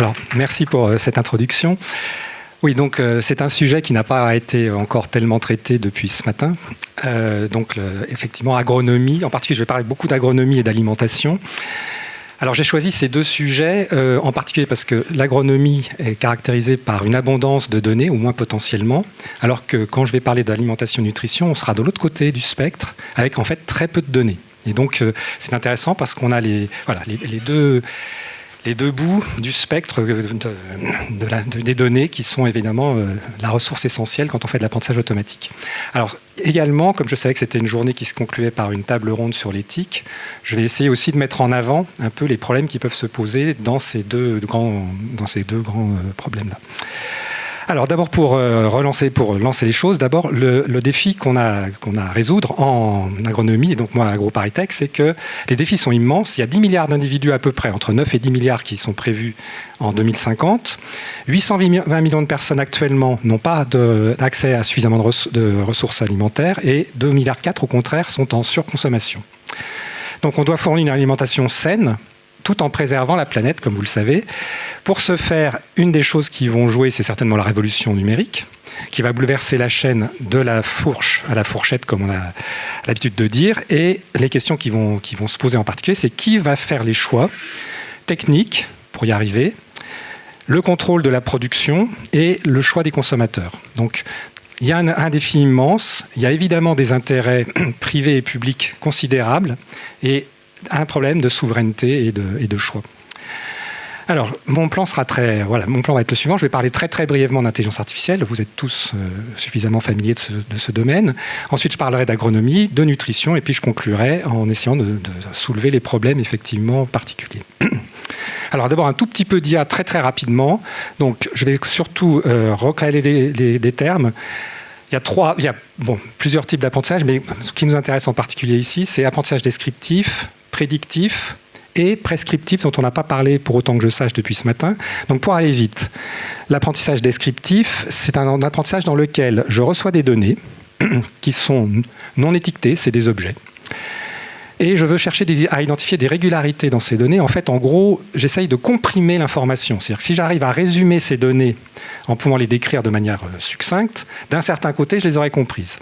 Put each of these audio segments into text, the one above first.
Alors, merci pour cette introduction. Oui, donc c'est un sujet qui n'a pas été encore tellement traité depuis ce matin. Effectivement, agronomie. En particulier, je vais parler beaucoup d'agronomie et d'alimentation. Alors j'ai choisi ces deux sujets, en particulier parce que l'agronomie est caractérisée par une abondance de données, au moins potentiellement, alors que quand je vais parler d'alimentation-nutrition, on sera de l'autre côté du spectre, avec en fait très peu de données. Et donc c'est intéressant parce qu'on a les deux bouts du spectre des données qui sont évidemment la ressource essentielle quand on fait de l'apprentissage automatique. Alors également, comme je savais que c'était une journée qui se concluait par une table ronde sur l'éthique, je vais essayer aussi de mettre en avant un peu les problèmes qui peuvent se poser dans ces deux grands problèmes-là. Alors d'abord pour lancer les choses, d'abord le défi qu'on a à résoudre en agronomie, et donc moi à AgroParisTech, c'est que les défis sont immenses. Il y a 10 milliards d'individus à peu près, entre 9 et 10 milliards qui sont prévus en 2050. 820 millions de personnes actuellement n'ont pas accès à suffisamment de ressources alimentaires et 2,4 milliards au contraire sont en surconsommation. Donc on doit fournir une alimentation saine, tout en préservant la planète, comme vous le savez. Pour ce faire, une des choses qui vont jouer, c'est certainement la révolution numérique, qui va bouleverser la chaîne de la fourche à la fourchette, comme on a l'habitude de dire. Et les questions qui vont se poser en particulier, c'est qui va faire les choix techniques pour y arriver, le contrôle de la production et le choix des consommateurs. Donc, il y a un défi immense. Il y a évidemment des intérêts privés et publics considérables et un problème de souveraineté et de choix. Alors, mon plan va être le suivant. Je vais parler très très brièvement d'intelligence artificielle. Vous êtes tous suffisamment familiers de ce domaine. Ensuite, je parlerai d'agronomie, de nutrition, et puis je conclurai en essayant de soulever les problèmes effectivement particuliers. Alors d'abord, un tout petit peu d'IA très très rapidement. Donc, je vais surtout recaler des termes. Il y a plusieurs types d'apprentissage, mais ce qui nous intéresse en particulier ici, c'est apprentissage descriptif, prédictif et prescriptif, dont on n'a pas parlé pour autant que je sache depuis ce matin. Donc pour aller vite, l'apprentissage descriptif, c'est un apprentissage dans lequel je reçois des données qui sont non étiquetées, c'est des objets. Et je veux chercher à identifier des régularités dans ces données. En fait, en gros, j'essaye de comprimer l'information. C'est-à-dire que si j'arrive à résumer ces données en pouvant les décrire de manière succincte, d'un certain côté, je les aurais comprises.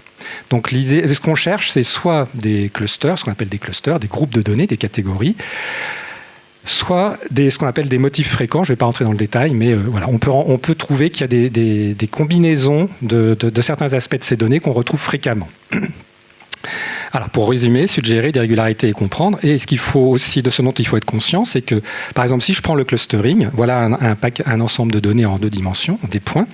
Donc, l'idée, ce qu'on cherche, c'est soit des clusters, ce qu'on appelle des clusters, des groupes de données, des catégories, soit ce qu'on appelle des motifs fréquents. Je ne vais pas rentrer dans le détail, mais voilà, on peut trouver qu'il y a des combinaisons de certains aspects de ces données qu'on retrouve fréquemment. Alors, pour résumer, suggérer des régularités et comprendre. Et ce qu'il faut aussi, de ce dont il faut être conscient, c'est que, par exemple, si je prends le clustering, voilà un ensemble de données en 2 dimensions, des points.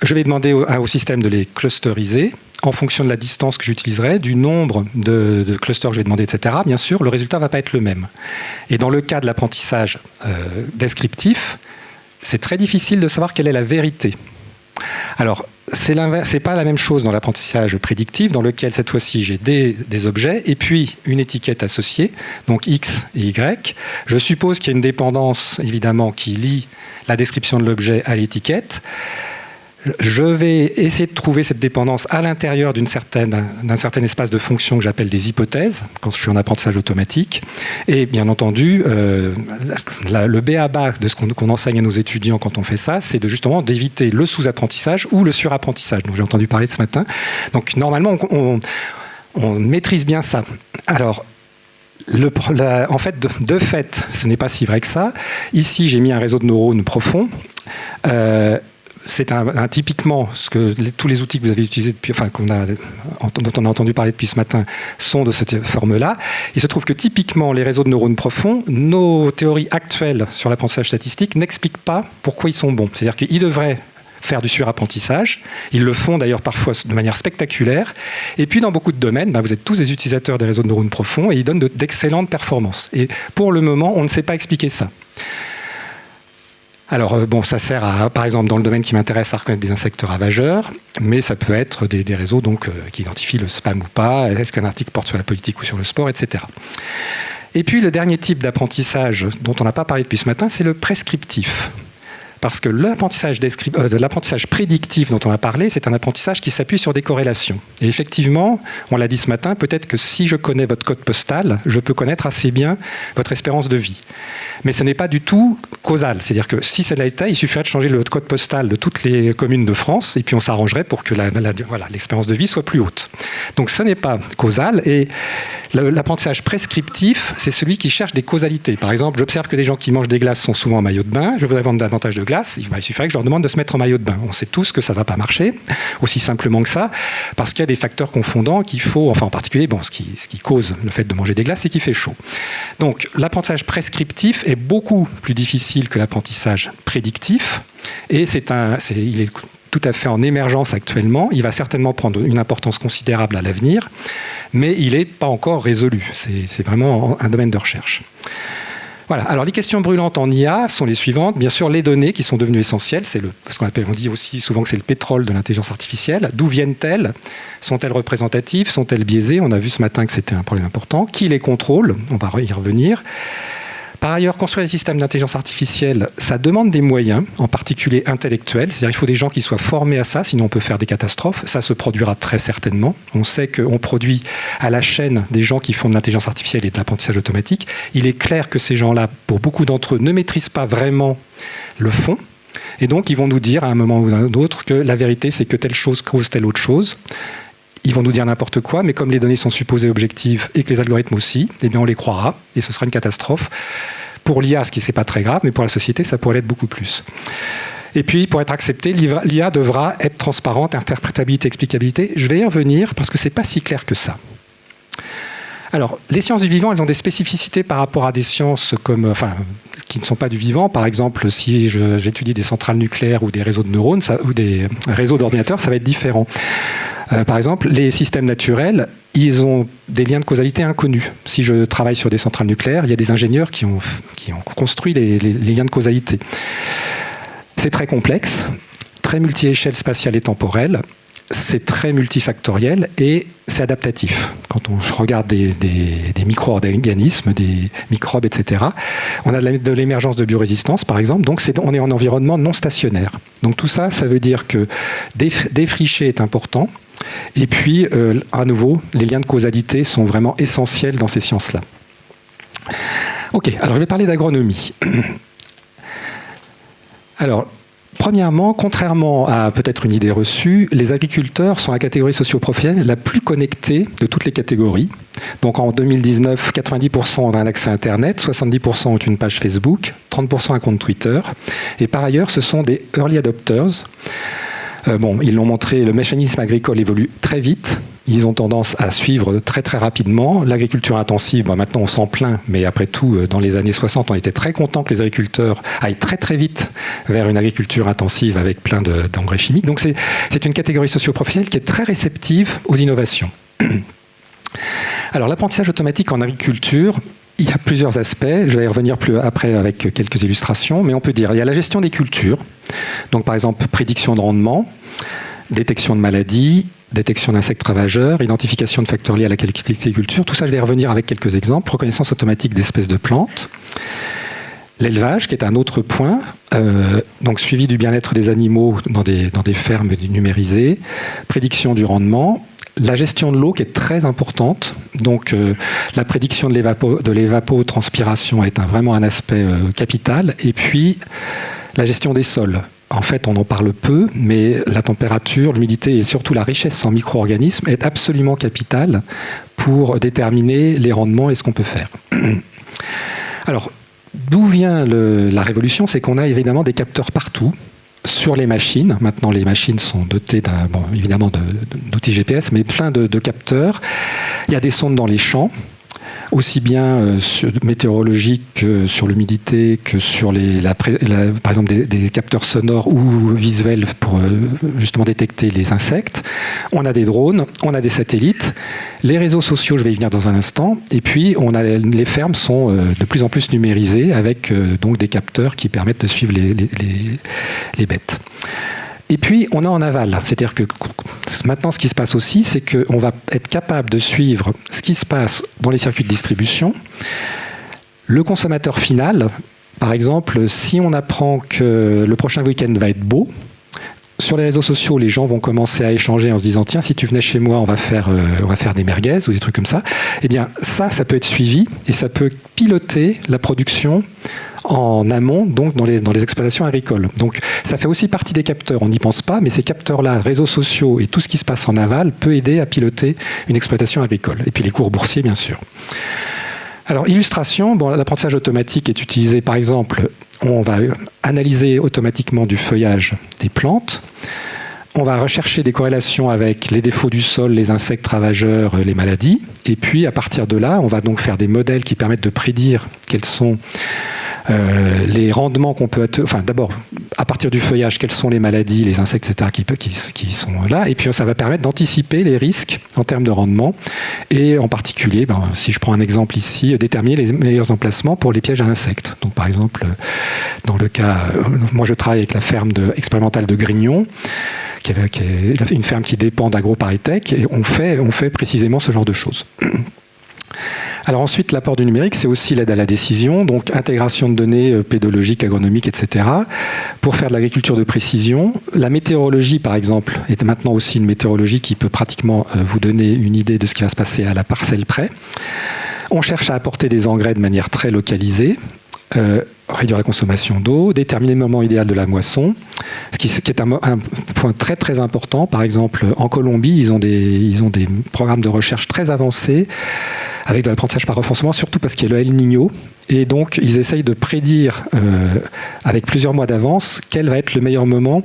Je vais demander au système de les clusteriser en fonction de la distance que j'utiliserai, du nombre de clusters que je vais demander, etc. Bien sûr, le résultat ne va pas être le même. Et dans le cas de l'apprentissage descriptif, c'est très difficile de savoir quelle est la vérité. Alors, c'est pas la même chose dans l'apprentissage prédictif, dans lequel cette fois-ci j'ai des objets et puis une étiquette associée, donc X et Y. Je suppose qu'il y a une dépendance, évidemment, qui lie la description de l'objet à l'étiquette. Je vais essayer de trouver cette dépendance à l'intérieur d'un certain espace de fonctions que j'appelle des hypothèses, quand je suis en apprentissage automatique. Et bien entendu, le b.a.-ba de ce qu'on enseigne à nos étudiants quand on fait ça, c'est justement d'éviter le sous-apprentissage ou le surapprentissage, dont j'ai entendu parler ce matin. Donc normalement, on maîtrise bien ça. Alors, en fait, de fait, ce n'est pas si vrai que ça. Ici, j'ai mis un réseau de neurones profond. C'est typiquement tous les outils que vous avez utilisés depuis, dont on a entendu parler depuis ce matin sont de cette forme-là. Il se trouve que typiquement les réseaux de neurones profonds, nos théories actuelles sur l'apprentissage statistique n'expliquent pas pourquoi ils sont bons. C'est-à-dire qu'ils devraient faire du surapprentissage. Ils le font d'ailleurs parfois de manière spectaculaire. Et puis dans beaucoup de domaines, vous êtes tous des utilisateurs des réseaux de neurones profonds et ils donnent d'excellentes performances. Et pour le moment, on ne sait pas expliquer ça. Alors, ça sert par exemple, dans le domaine qui m'intéresse, à reconnaître des insectes ravageurs, mais ça peut être des réseaux qui identifient le spam ou pas, est-ce qu'un article porte sur la politique ou sur le sport, etc. Et puis, le dernier type d'apprentissage dont on n'a pas parlé depuis ce matin, c'est le prescriptif. Parce que l'apprentissage prédictif dont on a parlé, c'est un apprentissage qui s'appuie sur des corrélations. Et effectivement, on l'a dit ce matin, peut-être que si je connais votre code postal, je peux connaître assez bien votre espérance de vie. Mais ce n'est pas du tout causal. C'est-à-dire que si c'est l'état, il suffirait de changer le code postal de toutes les communes de France et puis on s'arrangerait pour que l'espérance de vie soit plus haute. Donc ce n'est pas causal. Et l'apprentissage prescriptif, c'est celui qui cherche des causalités. Par exemple, j'observe que des gens qui mangent des glaces sont souvent en maillot de bain. Je voudrais vendre davantage de glace. Il suffirait que je leur demande de se mettre en maillot de bain. On sait tous que ça ne va pas marcher, aussi simplement que ça, parce qu'il y a des facteurs confondants qu'il faut, enfin en particulier, ce qui cause le fait de manger des glaces, c'est qu'il fait chaud. Donc l'apprentissage prescriptif est beaucoup plus difficile que l'apprentissage prédictif. Et il est tout à fait en émergence actuellement. Il va certainement prendre une importance considérable à l'avenir, mais il n'est pas encore résolu. C'est vraiment un domaine de recherche. Voilà. Alors les questions brûlantes en IA sont les suivantes. Bien sûr, les données qui sont devenues essentielles, c'est ce qu'on appelle, on dit aussi souvent que c'est le pétrole de l'intelligence artificielle. D'où viennent-elles? Sont-elles représentatives? Sont-elles biaisées? On a vu ce matin que c'était un problème important. Qui les contrôle? On va y revenir. Par ailleurs, construire des systèmes d'intelligence artificielle, ça demande des moyens, en particulier intellectuels. C'est-à-dire qu'il faut des gens qui soient formés à ça, sinon on peut faire des catastrophes. Ça se produira très certainement. On sait qu'on produit à la chaîne des gens qui font de l'intelligence artificielle et de l'apprentissage automatique. Il est clair que ces gens-là, pour beaucoup d'entre eux, ne maîtrisent pas vraiment le fond. Et donc, ils vont nous dire à un moment ou à un autre que la vérité, c'est que telle chose cause telle autre chose. Ils vont nous dire n'importe quoi, mais comme les données sont supposées objectives et que les algorithmes aussi, eh bien on les croira et ce sera une catastrophe. Pour l'IA, ce qui n'est pas très grave, mais pour la société, ça pourrait l'être beaucoup plus. Et puis, pour être acceptée, l'IA devra être transparente, interprétabilité, explicabilité. Je vais y revenir parce que ce n'est pas si clair que ça. Alors, les sciences du vivant, elles ont des spécificités par rapport à des sciences qui ne sont pas du vivant. Par exemple, si j'étudie des centrales nucléaires ou des réseaux de neurones ou des réseaux d'ordinateurs, ça va être différent. Par exemple, les systèmes naturels, ils ont des liens de causalité inconnus. Si je travaille sur des centrales nucléaires, il y a des ingénieurs qui ont construit les liens de causalité. C'est très complexe, très multi-échelle spatiale et temporelle. C'est très multifactoriel et c'est adaptatif. Quand on regarde des micro-organismes, des microbes, etc., on a de l'émergence de biorésistance, par exemple. Donc, on est en environnement non stationnaire. Donc, tout ça, ça veut dire que défricher est important. Et puis, à nouveau, les liens de causalité sont vraiment essentiels dans ces sciences-là. Ok, alors je vais parler d'agronomie. Alors, premièrement, contrairement à peut-être une idée reçue, les agriculteurs sont la catégorie socio-professionnelle la plus connectée de toutes les catégories. Donc en 2019, 90% ont un accès à Internet, 70% ont une page Facebook, 30% un compte Twitter. Et par ailleurs, ce sont des early adopters. Ils l'ont montré, le mécanisme agricole évolue très vite. Ils ont tendance à suivre très très rapidement. L'agriculture intensive, maintenant on s'en plaint, mais après tout, dans les années 60, on était très content que les agriculteurs aillent très très vite vers une agriculture intensive avec plein d'engrais chimiques. Donc c'est une catégorie socio-professionnelle qui est très réceptive aux innovations. Alors l'apprentissage automatique en agriculture, il y a plusieurs aspects. Je vais y revenir plus après avec quelques illustrations, mais on peut dire il y a la gestion des cultures. Donc par exemple, prédiction de rendement, détection de maladies, détection d'insectes ravageurs, identification de facteurs liés à la qualité des cultures. Tout ça, je vais y revenir avec quelques exemples. Reconnaissance automatique d'espèces de plantes. L'élevage, qui est un autre point, donc suivi du bien-être des animaux dans des fermes numérisées. Prédiction du rendement. La gestion de l'eau qui est très importante, donc la prédiction de l'évapotranspiration est vraiment un aspect capital, et puis la gestion des sols. En fait, on en parle peu, mais la température, l'humidité et surtout la richesse en micro-organismes est absolument capitale pour déterminer les rendements et ce qu'on peut faire. Alors, d'où vient la révolution? C'est qu'on a évidemment des capteurs partout, sur les machines. Maintenant, les machines sont dotées évidemment d'outils GPS, mais plein de capteurs. Il y a des sondes dans les champs, aussi bien météorologiques que sur l'humidité, que sur par exemple des capteurs sonores ou visuels pour justement détecter les insectes. On a des drones, on a des satellites, les réseaux sociaux, je vais y venir dans un instant, et puis les fermes sont de plus en plus numérisées avec donc des capteurs qui permettent de suivre les bêtes. Et puis, on a en aval. C'est-à-dire que maintenant, ce qui se passe aussi, c'est qu'on va être capable de suivre ce qui se passe dans les circuits de distribution. Le consommateur final Par exemple, si on apprend que le prochain week-end va être beau, sur les réseaux sociaux, les gens vont commencer à échanger en se disant tiens, si tu venais chez moi, on va faire des merguez ou des trucs comme ça. Eh bien, ça peut être suivi et ça peut piloter la production en amont, donc dans les exploitations agricoles. Donc, ça fait aussi partie des capteurs. On n'y pense pas, mais ces capteurs-là, réseaux sociaux et tout ce qui se passe en aval, peut aider à piloter une exploitation agricole. Et puis les cours boursiers, bien sûr. Alors, illustration, l'apprentissage automatique est utilisé, par exemple, on va analyser automatiquement du feuillage des plantes. On va rechercher des corrélations avec les défauts du sol, les insectes ravageurs, les maladies. Et puis, à partir de là, on va donc faire des modèles qui permettent de prédire quels sont les rendements qu'on peut... Enfin, d'abord, à partir du feuillage, quelles sont les maladies, les insectes, etc., qui sont là. Et puis, ça va permettre d'anticiper les risques en termes de rendement. Et en particulier, si je prends un exemple ici, déterminer les meilleurs emplacements pour les pièges à insectes. Donc, par exemple, dans le cas... moi, je travaille avec la ferme expérimentale de Grignon, qui est une ferme qui dépend d'AgroParisTech, et on fait précisément ce genre de choses. Alors ensuite, l'apport du numérique, c'est aussi l'aide à la décision, donc intégration de données pédologiques, agronomiques, etc., pour faire de l'agriculture de précision. La météorologie, par exemple, est maintenant aussi une météorologie qui peut pratiquement vous donner une idée de ce qui va se passer à la parcelle près. On cherche à apporter des engrais de manière très localisée, réduire la consommation d'eau, déterminer le moment idéal de la moisson, ce qui est un point très très important. Par exemple, en Colombie, ils ont des programmes de recherche très avancés avec de l'apprentissage par renforcement, surtout parce qu'il y a le El Niño. Et donc, ils essayent de prédire avec plusieurs mois d'avance quel va être le meilleur moment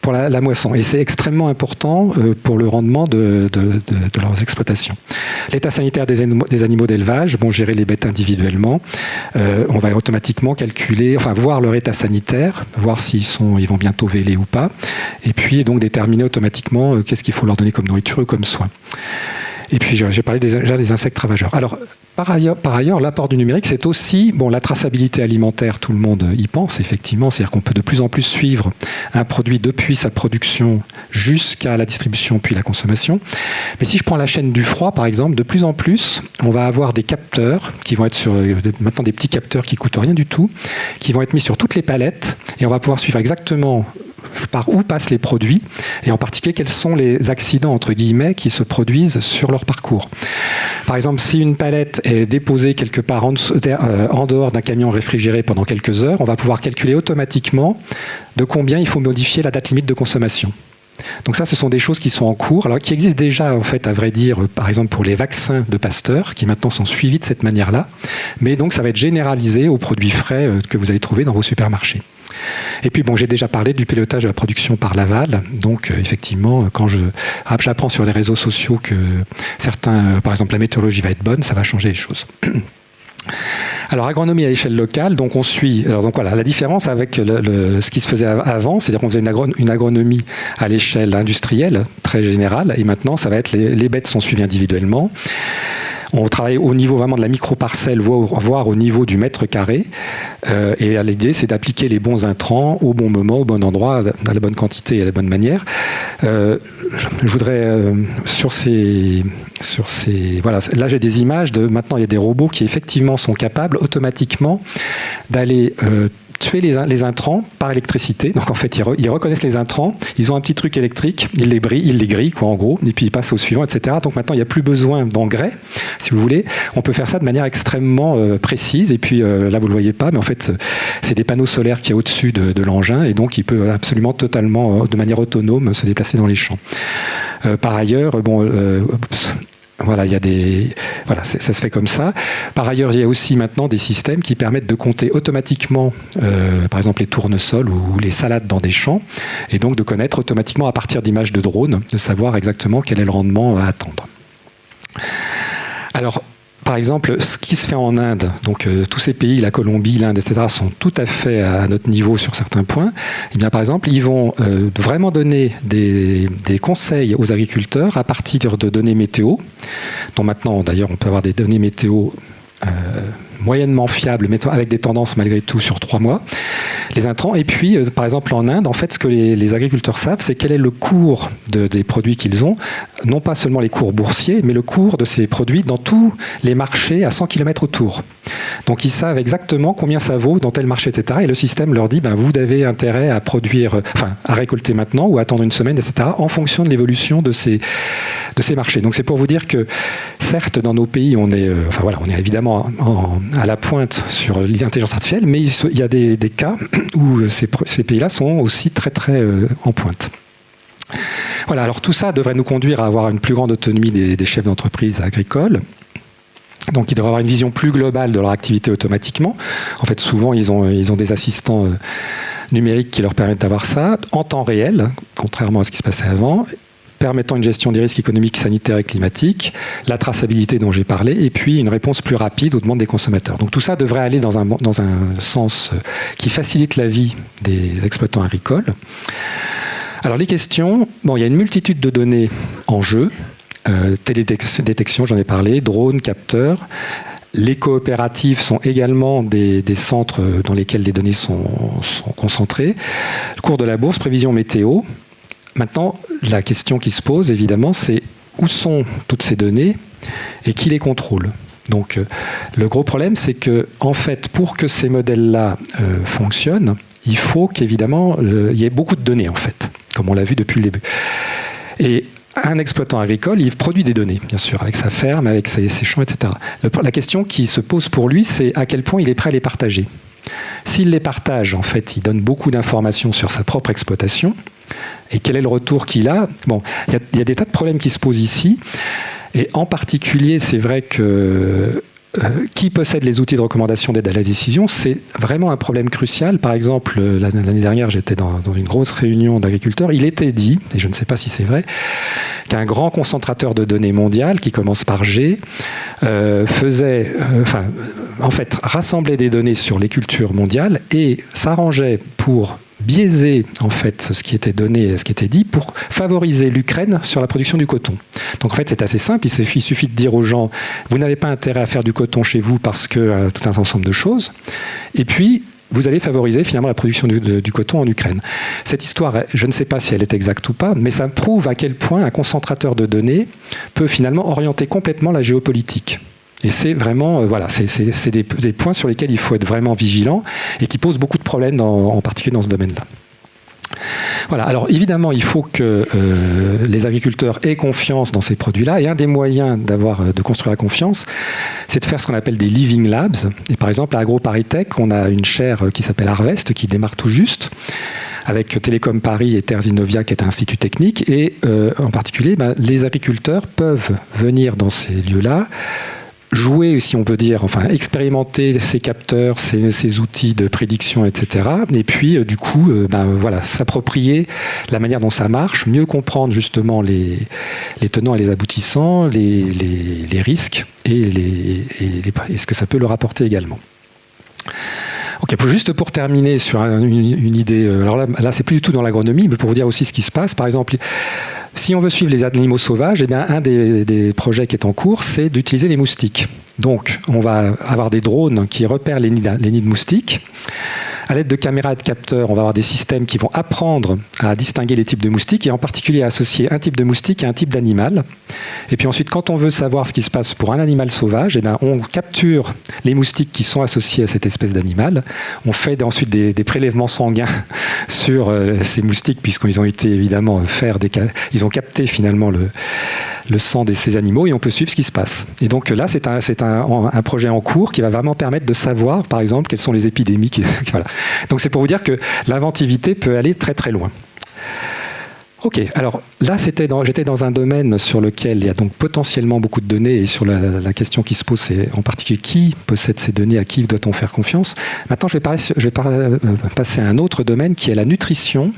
pour la moisson. Et c'est extrêmement important pour le rendement de leurs exploitations. L'état sanitaire des animaux d'élevage, gérer les bêtes individuellement. On va automatiquement calculer, voir leur état sanitaire, voir s'ils vont bientôt véler ou pas. Et puis, donc, déterminer automatiquement qu'est-ce qu'il faut leur donner comme nourriture ou comme soin. Et puis, j'ai parlé déjà des insectes ravageurs. Alors, par ailleurs, l'apport du numérique, c'est aussi la traçabilité alimentaire. Tout le monde y pense, effectivement. C'est-à-dire qu'on peut de plus en plus suivre un produit depuis sa production jusqu'à la distribution, puis la consommation. Mais si je prends la chaîne du froid, par exemple, de plus en plus, on va avoir des capteurs qui vont être maintenant des petits capteurs qui ne coûtent rien du tout, qui vont être mis sur toutes les palettes, et on va pouvoir suivre exactement par où passent les produits, et en particulier quels sont les accidents, entre guillemets, qui se produisent sur leur parcours. Par exemple, si une palette est déposée quelque part en dehors d'un camion réfrigéré pendant quelques heures, on va pouvoir calculer automatiquement de combien il faut modifier la date limite de consommation. Donc ça, ce sont des choses qui sont en cours, alors qui existent déjà, en fait, à vrai dire, par exemple pour les vaccins de Pasteur, qui maintenant sont suivis de cette manière-là, mais donc ça va être généralisé aux produits frais que vous allez trouver dans vos supermarchés. Et puis, j'ai déjà parlé du pilotage de la production par l'aval. Donc, effectivement, quand j'apprends sur les réseaux sociaux que par exemple, la météorologie va être bonne, ça va changer les choses. Alors, agronomie à l'échelle locale, donc on suit. Alors, donc voilà, la différence avec ce qui se faisait avant, c'est-à-dire qu'on faisait une agronomie à l'échelle industrielle, très générale, et maintenant, ça va être les bêtes sont suivies individuellement. On travaille au niveau vraiment de la micro-parcelle, voire au niveau du mètre carré. Et l'idée, c'est d'appliquer les bons intrants au bon moment, au bon endroit, à la bonne quantité et à la bonne manière. Je voudrais, voilà, là j'ai des images maintenant il y a des robots qui effectivement sont capables automatiquement d'aller tuer les intrants par électricité. Donc en fait, ils reconnaissent les intrants, ils ont un petit truc électrique, ils les grillent, en gros, et puis ils passent au suivant, etc. Donc maintenant, il n'y a plus besoin d'engrais, si vous voulez. On peut faire ça de manière extrêmement précise, et puis là, vous ne le voyez pas, mais en fait, c'est des panneaux solaires qui est au-dessus de l'engin, et donc il peut absolument totalement, de manière autonome, se déplacer dans les champs. Par ailleurs, voilà, ça se fait comme ça. Par ailleurs, il y a aussi maintenant des systèmes qui permettent de compter automatiquement, par exemple, les tournesols ou les salades dans des champs, et donc de connaître automatiquement à partir d'images de drone, de savoir exactement quel est le rendement à attendre. Alors, par exemple, ce qui se fait en Inde, donc tous ces pays, la Colombie, l'Inde, etc., sont tout à fait à notre niveau sur certains points. Eh bien, par exemple, ils vont vraiment donner des conseils aux agriculteurs à partir de données météo, dont maintenant, d'ailleurs, on peut avoir des données météo moyennement fiables, mais avec des tendances malgré tout sur 3 mois, les intrants. Et puis, par exemple, en Inde, en fait, ce que les agriculteurs savent, c'est quel est le cours des produits qu'ils ont, non pas seulement les cours boursiers, mais le cours de ces produits dans tous les marchés à 100 km autour. Donc, ils savent exactement combien ça vaut dans tel marché, etc. Et le système leur dit, vous avez intérêt à produire, à récolter maintenant ou à attendre une semaine, etc., en fonction de l'évolution de ces marchés. Donc, c'est pour vous dire que, certes, dans nos pays, on est évidemment à la pointe sur l'intelligence artificielle, mais il y a des cas où ces pays-là sont aussi très, très en pointe. Voilà, alors tout ça devrait nous conduire à avoir une plus grande autonomie des chefs d'entreprise agricoles. Donc, ils devraient avoir une vision plus globale de leur activité automatiquement. En fait, souvent, ils ont des assistants numériques qui leur permettent d'avoir ça en temps réel, contrairement à ce qui se passait avant, permettant une gestion des risques économiques, sanitaires et climatiques, la traçabilité dont j'ai parlé, et puis une réponse plus rapide aux demandes des consommateurs. Donc tout ça devrait aller dans un sens qui facilite la vie des exploitants agricoles. Alors les questions, il y a une multitude de données en jeu, télédétection, j'en ai parlé, drones, capteurs. Les coopératives sont également des centres dans lesquels les données sont concentrées. Le cours de la bourse, prévision météo. Maintenant, la question qui se pose, évidemment, c'est où sont toutes ces données et qui les contrôle. Donc, le gros problème, c'est que, en fait, pour que ces modèles-là fonctionnent, il faut qu'évidemment, il y ait beaucoup de données, en fait, comme on l'a vu depuis le début. Et un exploitant agricole, il produit des données, bien sûr, avec sa ferme, avec ses champs, etc. La question qui se pose pour lui, c'est à quel point il est prêt à les partager. S'il les partage, en fait, il donne beaucoup d'informations sur sa propre exploitation. Et quel est le retour qu'il a ? Il y a des tas de problèmes qui se posent ici. Et en particulier, c'est vrai que qui possède les outils de recommandation d'aide à la décision, c'est vraiment un problème crucial. Par exemple, l'année dernière, j'étais dans une grosse réunion d'agriculteurs. Il était dit, et je ne sais pas si c'est vrai, qu'un grand concentrateur de données mondial, qui commence par G, rassemblait des données sur les cultures mondiales et s'arrangeait pour biaiser en fait ce qui était donné, ce qui était dit, pour favoriser l'Ukraine sur la production du coton. Donc en fait c'est assez simple, il suffit de dire aux gens vous n'avez pas intérêt à faire du coton chez vous parce que tout un ensemble de choses, et puis vous allez favoriser finalement la production du coton en Ukraine. Cette histoire, je ne sais pas si elle est exacte ou pas, mais ça prouve à quel point un concentrateur de données peut finalement orienter complètement la géopolitique. Et c'est vraiment, c'est des points sur lesquels il faut être vraiment vigilant et qui posent beaucoup de problèmes, en particulier dans ce domaine-là. Voilà, alors évidemment, il faut que les agriculteurs aient confiance dans ces produits-là. Et un des moyens de construire la confiance, c'est de faire ce qu'on appelle des living labs. Et par exemple, à AgroParisTech, on a une chaire qui s'appelle Harvest, qui démarre tout juste, avec Télécom Paris et Terres Innovia, qui est un institut technique. Et en particulier, les agriculteurs peuvent venir dans ces lieux-là, jouer, si on peut dire, expérimenter ces capteurs, ces outils de prédiction, etc. Et puis, du coup, s'approprier la manière dont ça marche, mieux comprendre justement les tenants et les aboutissants, les risques et ce que ça peut leur apporter également. Ok, juste pour terminer sur une idée, alors là c'est plus du tout dans l'agronomie, mais pour vous dire aussi ce qui se passe. Par exemple, si on veut suivre les animaux sauvages, un des projets qui est en cours, c'est d'utiliser les moustiques. Donc, on va avoir des drones qui repèrent les nids de moustiques. À l'aide de caméras et de capteurs, on va avoir des systèmes qui vont apprendre à distinguer les types de moustiques et en particulier à associer un type de moustique à un type d'animal. Et puis ensuite, quand on veut savoir ce qui se passe pour un animal sauvage, on capture les moustiques qui sont associés à cette espèce d'animal. On fait ensuite des prélèvements sanguins sur ces moustiques, puisqu'ils ont été évidemment ils ont capté finalement le sang de ces animaux et on peut suivre ce qui se passe. Et donc là, c'est un projet en cours qui va vraiment permettre de savoir, par exemple, quelles sont les épidémies. Voilà. Donc c'est pour vous dire que l'inventivité peut aller très très loin. Ok, alors là, j'étais dans un domaine sur lequel il y a donc potentiellement beaucoup de données et sur la question qui se pose, c'est en particulier qui possède ces données, à qui doit-on faire confiance. Maintenant, je vais passer à un autre domaine qui est la nutrition,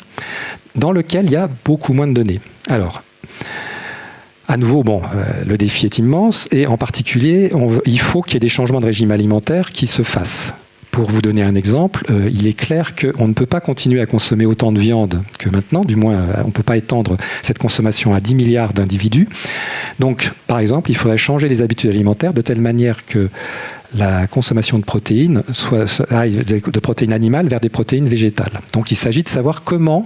dans lequel il y a beaucoup moins de données. Alors, à nouveau, le défi est immense et en particulier, il faut qu'il y ait des changements de régime alimentaire qui se fassent. Pour vous donner un exemple, il est clair qu'on ne peut pas continuer à consommer autant de viande que maintenant, du moins on ne peut pas étendre cette consommation à 10 milliards d'individus. Donc, par exemple, il faudrait changer les habitudes alimentaires de telle manière que la consommation de protéines aille de protéines animales vers des protéines végétales. Donc il s'agit de savoir comment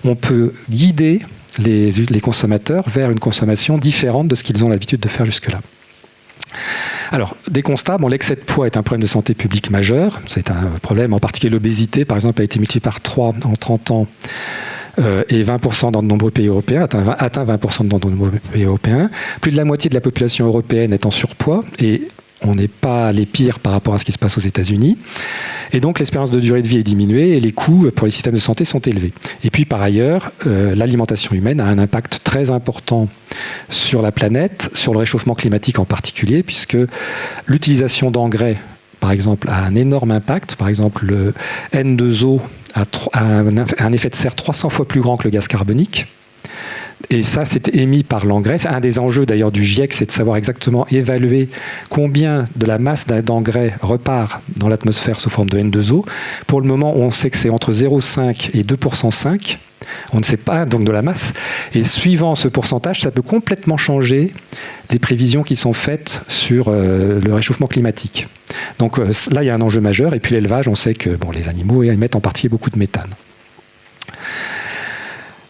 on peut guider les consommateurs vers une consommation différente de ce qu'ils ont l'habitude de faire jusque-là. Alors, des constats, l'excès de poids est un problème de santé publique majeur. C'est un problème, en particulier l'obésité, par exemple, a été multipliée par 3 en 30 ans et 20% dans de nombreux pays européens, atteint 20% dans de nombreux pays européens. Plus de la moitié de la population européenne est en surpoids et on n'est pas les pires par rapport à ce qui se passe aux États-Unis. Et donc l'espérance de durée de vie est diminuée et les coûts pour les systèmes de santé sont élevés. Et puis par ailleurs, l'alimentation humaine a un impact très important sur la planète, sur le réchauffement climatique en particulier, puisque l'utilisation d'engrais, par exemple, a un énorme impact. Par exemple, le N2O a un effet de serre 300 fois plus grand que le gaz carbonique. Et ça, c'est émis par l'engrais. C'est un des enjeux d'ailleurs du GIEC, c'est de savoir exactement évaluer combien de la masse d'engrais repart dans l'atmosphère sous forme de N2O. Pour le moment, on sait que c'est entre 0,5 et 2,5%. On ne sait pas donc de la masse. Et suivant ce pourcentage, ça peut complètement changer les prévisions qui sont faites sur le réchauffement climatique. Donc là, il y a un enjeu majeur. Et puis l'élevage, on sait que les animaux émettent en particulier beaucoup de méthane.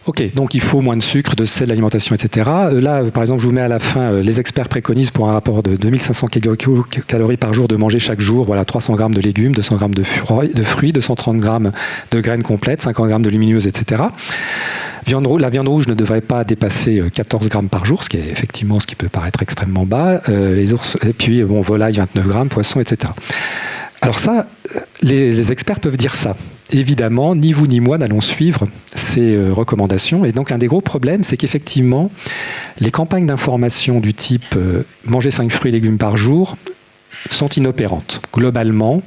Ok, donc il faut moins de sucre, de sel, d'alimentation, etc. Là, par exemple, je vous mets à la fin, les experts préconisent pour un rapport de 2500 calories par jour de manger chaque jour, 300 grammes de légumes, 200 grammes de fruits, 230 grammes de graines complètes, 50 grammes de lumineuses, etc. La viande rouge ne devrait pas dépasser 14 grammes par jour, ce qui est effectivement ce qui peut paraître extrêmement bas. Et puis, volaille, 29 grammes, poisson, etc. Alors ça, les experts peuvent dire ça. Évidemment, ni vous ni moi n'allons suivre ces recommandations. Et donc, un des gros problèmes, c'est qu'effectivement, les campagnes d'information du type manger 5 fruits et légumes par jour sont inopérantes. Globalement,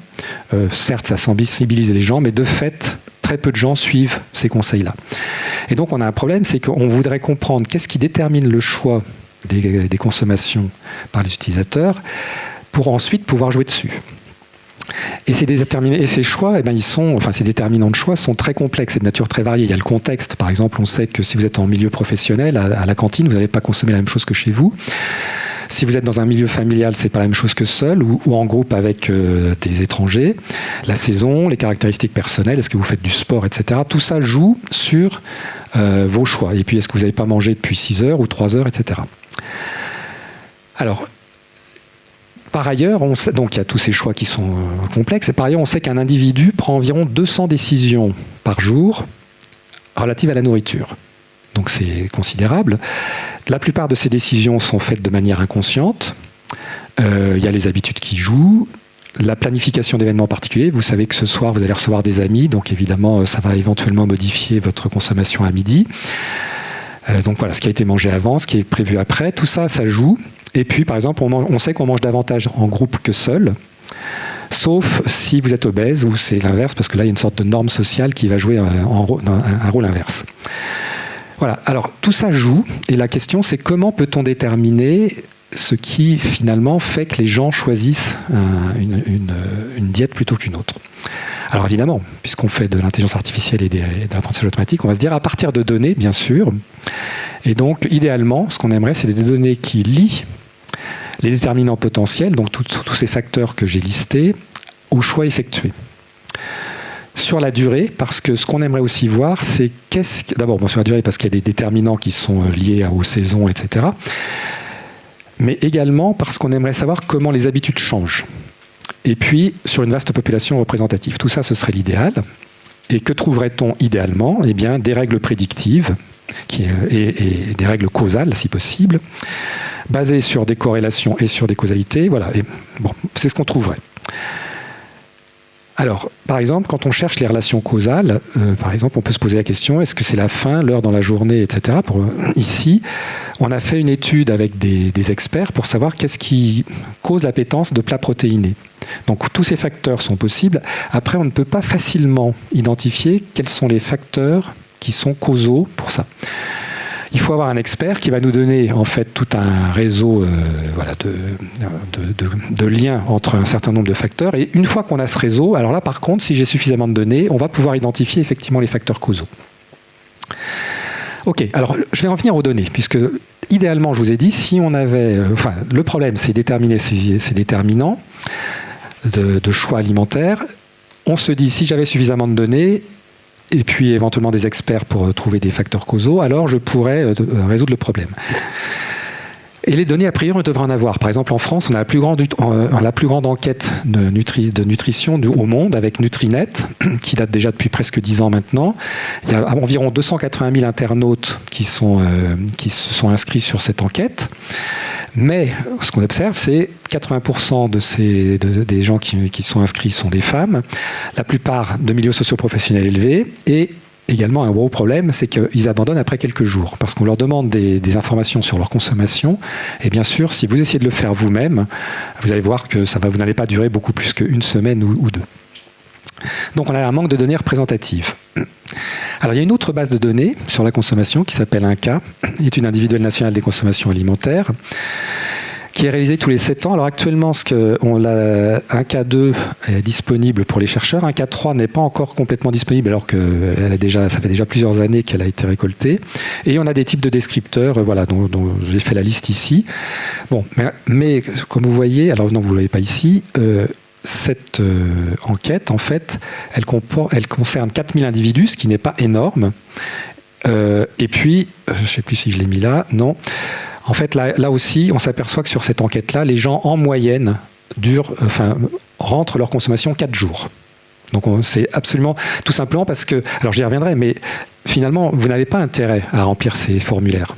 certes, ça sensibilise les gens, mais de fait, très peu de gens suivent ces conseils-là. Et donc, on a un problème, c'est qu'on voudrait comprendre qu'est-ce qui détermine le choix des consommations par les utilisateurs pour ensuite pouvoir jouer dessus. Et ces choix, ces déterminants de choix sont très complexes et de nature très variée. Il y a le contexte. Par exemple, on sait que si vous êtes en milieu professionnel, à la cantine, vous n'allez pas consommer la même chose que chez vous. Si vous êtes dans un milieu familial, c'est pas la même chose que seul ou en groupe avec des étrangers. La saison, les caractéristiques personnelles, est-ce que vous faites du sport, etc. Tout ça joue sur vos choix. Et puis, est-ce que vous n'avez pas mangé depuis 6 heures ou 3 heures, etc. Alors, par ailleurs, donc il y a tous ces choix qui sont complexes. Et par ailleurs, on sait qu'un individu prend environ 200 décisions par jour relatives à la nourriture. Donc c'est considérable. La plupart de ces décisions sont faites de manière inconsciente. Il y a les habitudes qui jouent. La planification d'événements particuliers. Vous savez que ce soir, vous allez recevoir des amis. Donc évidemment, ça va éventuellement modifier votre consommation à midi. Donc voilà, ce qui a été mangé avant, ce qui est prévu après. Tout ça, ça joue. Et puis, par exemple, on sait qu'on mange davantage en groupe que seul, sauf si vous êtes obèse, ou c'est l'inverse, parce que là, il y a une sorte de norme sociale qui va jouer un rôle inverse. Voilà, alors tout ça joue, et la question, c'est comment peut-on déterminer ce qui, finalement, fait que les gens choisissent une diète plutôt qu'une autre. Alors évidemment, puisqu'on fait de l'intelligence artificielle et de l'apprentissage automatique, on va se dire à partir de données, bien sûr. Et donc, idéalement, ce qu'on aimerait, c'est des données qui lient les déterminants potentiels, donc tous ces facteurs que j'ai listés, au choix effectué. Sur la durée, parce que ce qu'on aimerait aussi voir, c'est d'abord, sur la durée, parce qu'il y a des déterminants qui sont liés aux saisons, etc. Mais également parce qu'on aimerait savoir comment les habitudes changent. Et puis, sur une vaste population représentative. Tout ça, ce serait l'idéal. Et que trouverait-on idéalement ? Eh bien, des règles prédictives et des règles causales, si possible, basées sur des corrélations et sur des causalités. Voilà. Et bon, c'est ce qu'on trouverait. Alors, par exemple, quand on cherche les relations causales, par exemple, on peut se poser la question, est-ce que c'est la faim, l'heure dans la journée, etc. Ici, on a fait une étude avec des experts pour savoir qu'est-ce qui cause l'appétence de plats protéinés. Donc, tous ces facteurs sont possibles. Après, on ne peut pas facilement identifier quels sont les facteurs qui sont causaux pour ça. Il faut avoir un expert qui va nous donner en fait tout un réseau de liens entre un certain nombre de facteurs. Et une fois qu'on a ce réseau, alors là par contre, si j'ai suffisamment de données, on va pouvoir identifier effectivement les facteurs causaux. Ok, alors je vais en venir aux données, puisque idéalement, je vous ai dit, si on avait... le problème, c'est déterminer ces déterminants. de choix alimentaires. On se dit, si j'avais suffisamment de données, et puis éventuellement des experts pour trouver des facteurs causaux, alors je pourrais résoudre le problème. Et les données, a priori, on devrait en avoir. Par exemple, en France, on a la plus grande enquête de nutrition au monde, avec Nutrinet, qui date déjà depuis presque 10 ans maintenant. Il y a environ 280 000 internautes qui se sont inscrits sur cette enquête. Mais ce qu'on observe, c'est 80% des gens qui sont inscrits sont des femmes, la plupart de milieux socio-professionnels élevés, et également un gros problème, c'est qu'ils abandonnent après quelques jours, parce qu'on leur demande des informations sur leur consommation, et bien sûr, si vous essayez de le faire vous-même, vous allez voir que vous n'allez pas durer beaucoup plus qu'une semaine ou deux. Donc on a un manque de données représentatives. Alors il y a une autre base de données sur la consommation qui s'appelle INCA, étude individuelle nationale des consommations alimentaires, qui est réalisée tous les 7 ans. Alors actuellement, INCA 2 est disponible pour les chercheurs. INCA 3 n'est pas encore complètement disponible alors que ça fait déjà plusieurs années qu'elle a été récoltée. Et on a des types de descripteurs dont j'ai fait la liste ici. Bon, mais comme vous voyez, alors non, vous ne le voyez pas ici, cette enquête, en fait, elle concerne 4000 individus, ce qui n'est pas énorme. Et puis, je ne sais plus si je l'ai mis là, non. En fait, là aussi, on s'aperçoit que sur cette enquête-là, les gens, en moyenne, rentrent leur consommation 4 jours. Donc, c'est absolument, tout simplement parce que, alors j'y reviendrai, mais finalement, vous n'avez pas intérêt à remplir ces formulaires.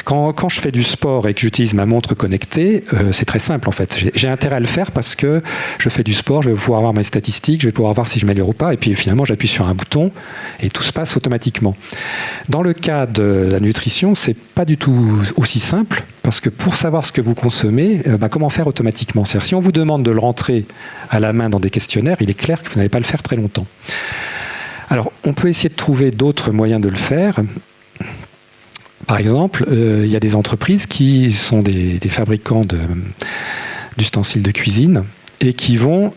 Quand je fais du sport et que j'utilise ma montre connectée, c'est très simple en fait. J'ai intérêt à le faire parce que je fais du sport, je vais pouvoir voir mes statistiques, je vais pouvoir voir si je m'améliore ou pas, et puis finalement j'appuie sur un bouton et tout se passe automatiquement. Dans le cas de la nutrition, c'est pas du tout aussi simple, parce que pour savoir ce que vous consommez, comment faire automatiquement ? C'est-à-dire, si on vous demande de le rentrer à la main dans des questionnaires, il est clair que vous n'allez pas le faire très longtemps. Alors, on peut essayer de trouver d'autres moyens de le faire. Par exemple, il y a des entreprises qui sont des fabricants d'ustensiles de cuisine et qui vont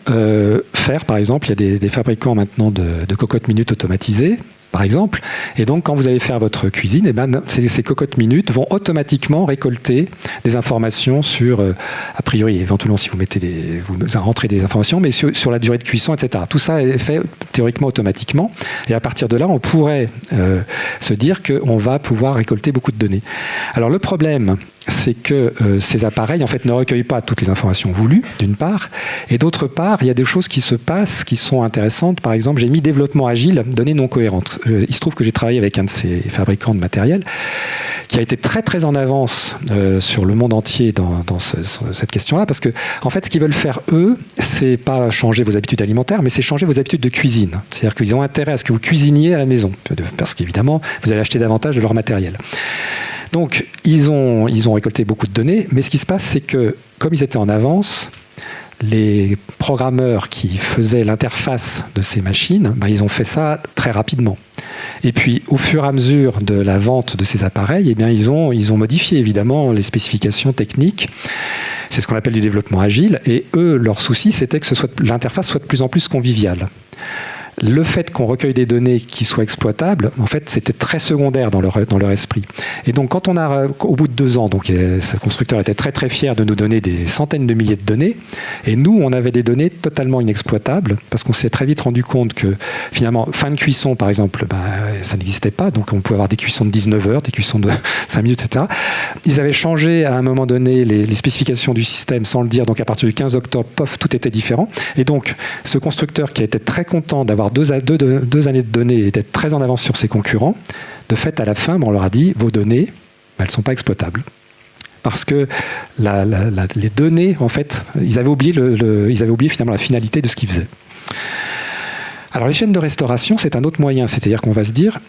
faire, par exemple, il y a des fabricants maintenant de cocottes minutes automatisées, par exemple, et donc quand vous allez faire votre cuisine, ces cocottes minutes vont automatiquement récolter des informations sur, a priori, éventuellement si vous rentrez des informations, mais sur la durée de cuisson, etc. Tout ça est fait théoriquement automatiquement, et à partir de là, on pourrait se dire qu'on va pouvoir récolter beaucoup de données. Alors le problème, c'est que ces appareils en fait ne recueillent pas toutes les informations voulues, d'une part, et d'autre part, il y a des choses qui se passent qui sont intéressantes. Par exemple, j'ai mis développement agile, données non cohérentes. Il se trouve que j'ai travaillé avec un de ces fabricants de matériel qui a été très très en avance sur le monde entier dans cette question-là, parce que en fait, ce qu'ils veulent faire eux, c'est pas changer vos habitudes alimentaires, mais c'est changer vos habitudes de cuisine. C'est-à-dire qu'ils ont intérêt à ce que vous cuisiniez à la maison, parce qu'évidemment, vous allez acheter davantage de leur matériel. Donc, ils ont récolté beaucoup de données, mais ce qui se passe, c'est que, comme ils étaient en avance, les programmeurs qui faisaient l'interface de ces machines, ils ont fait ça très rapidement. Et puis, au fur et à mesure de la vente de ces appareils, ils ont modifié évidemment les spécifications techniques. C'est ce qu'on appelle du développement agile. Et eux, leur souci, c'était que l'interface soit de plus en plus conviviale. Le fait qu'on recueille des données qui soient exploitables, en fait, c'était très secondaire dans leur esprit. Et donc, quand au bout de 2 ans, ce constructeur était très très fier de nous donner des centaines de milliers de données, et nous, on avait des données totalement inexploitables, parce qu'on s'est très vite rendu compte que, finalement, fin de cuisson, par exemple, ça n'existait pas, donc on pouvait avoir des cuissons de 19 heures, des cuissons de 5 minutes, etc. Ils avaient changé, à un moment donné, les spécifications du système, sans le dire, donc à partir du 15 octobre, tout était différent. Et donc, ce constructeur qui a été très content d'avoir 2 années de données et d'être très en avance sur ses concurrents, de fait, à la fin, on leur a dit, vos données, elles ne sont pas exploitables. Parce que les données, en fait, ils avaient oublié finalement la finalité de ce qu'ils faisaient. Alors, les chaînes de restauration, c'est un autre moyen. C'est-à-dire qu'on va se dire,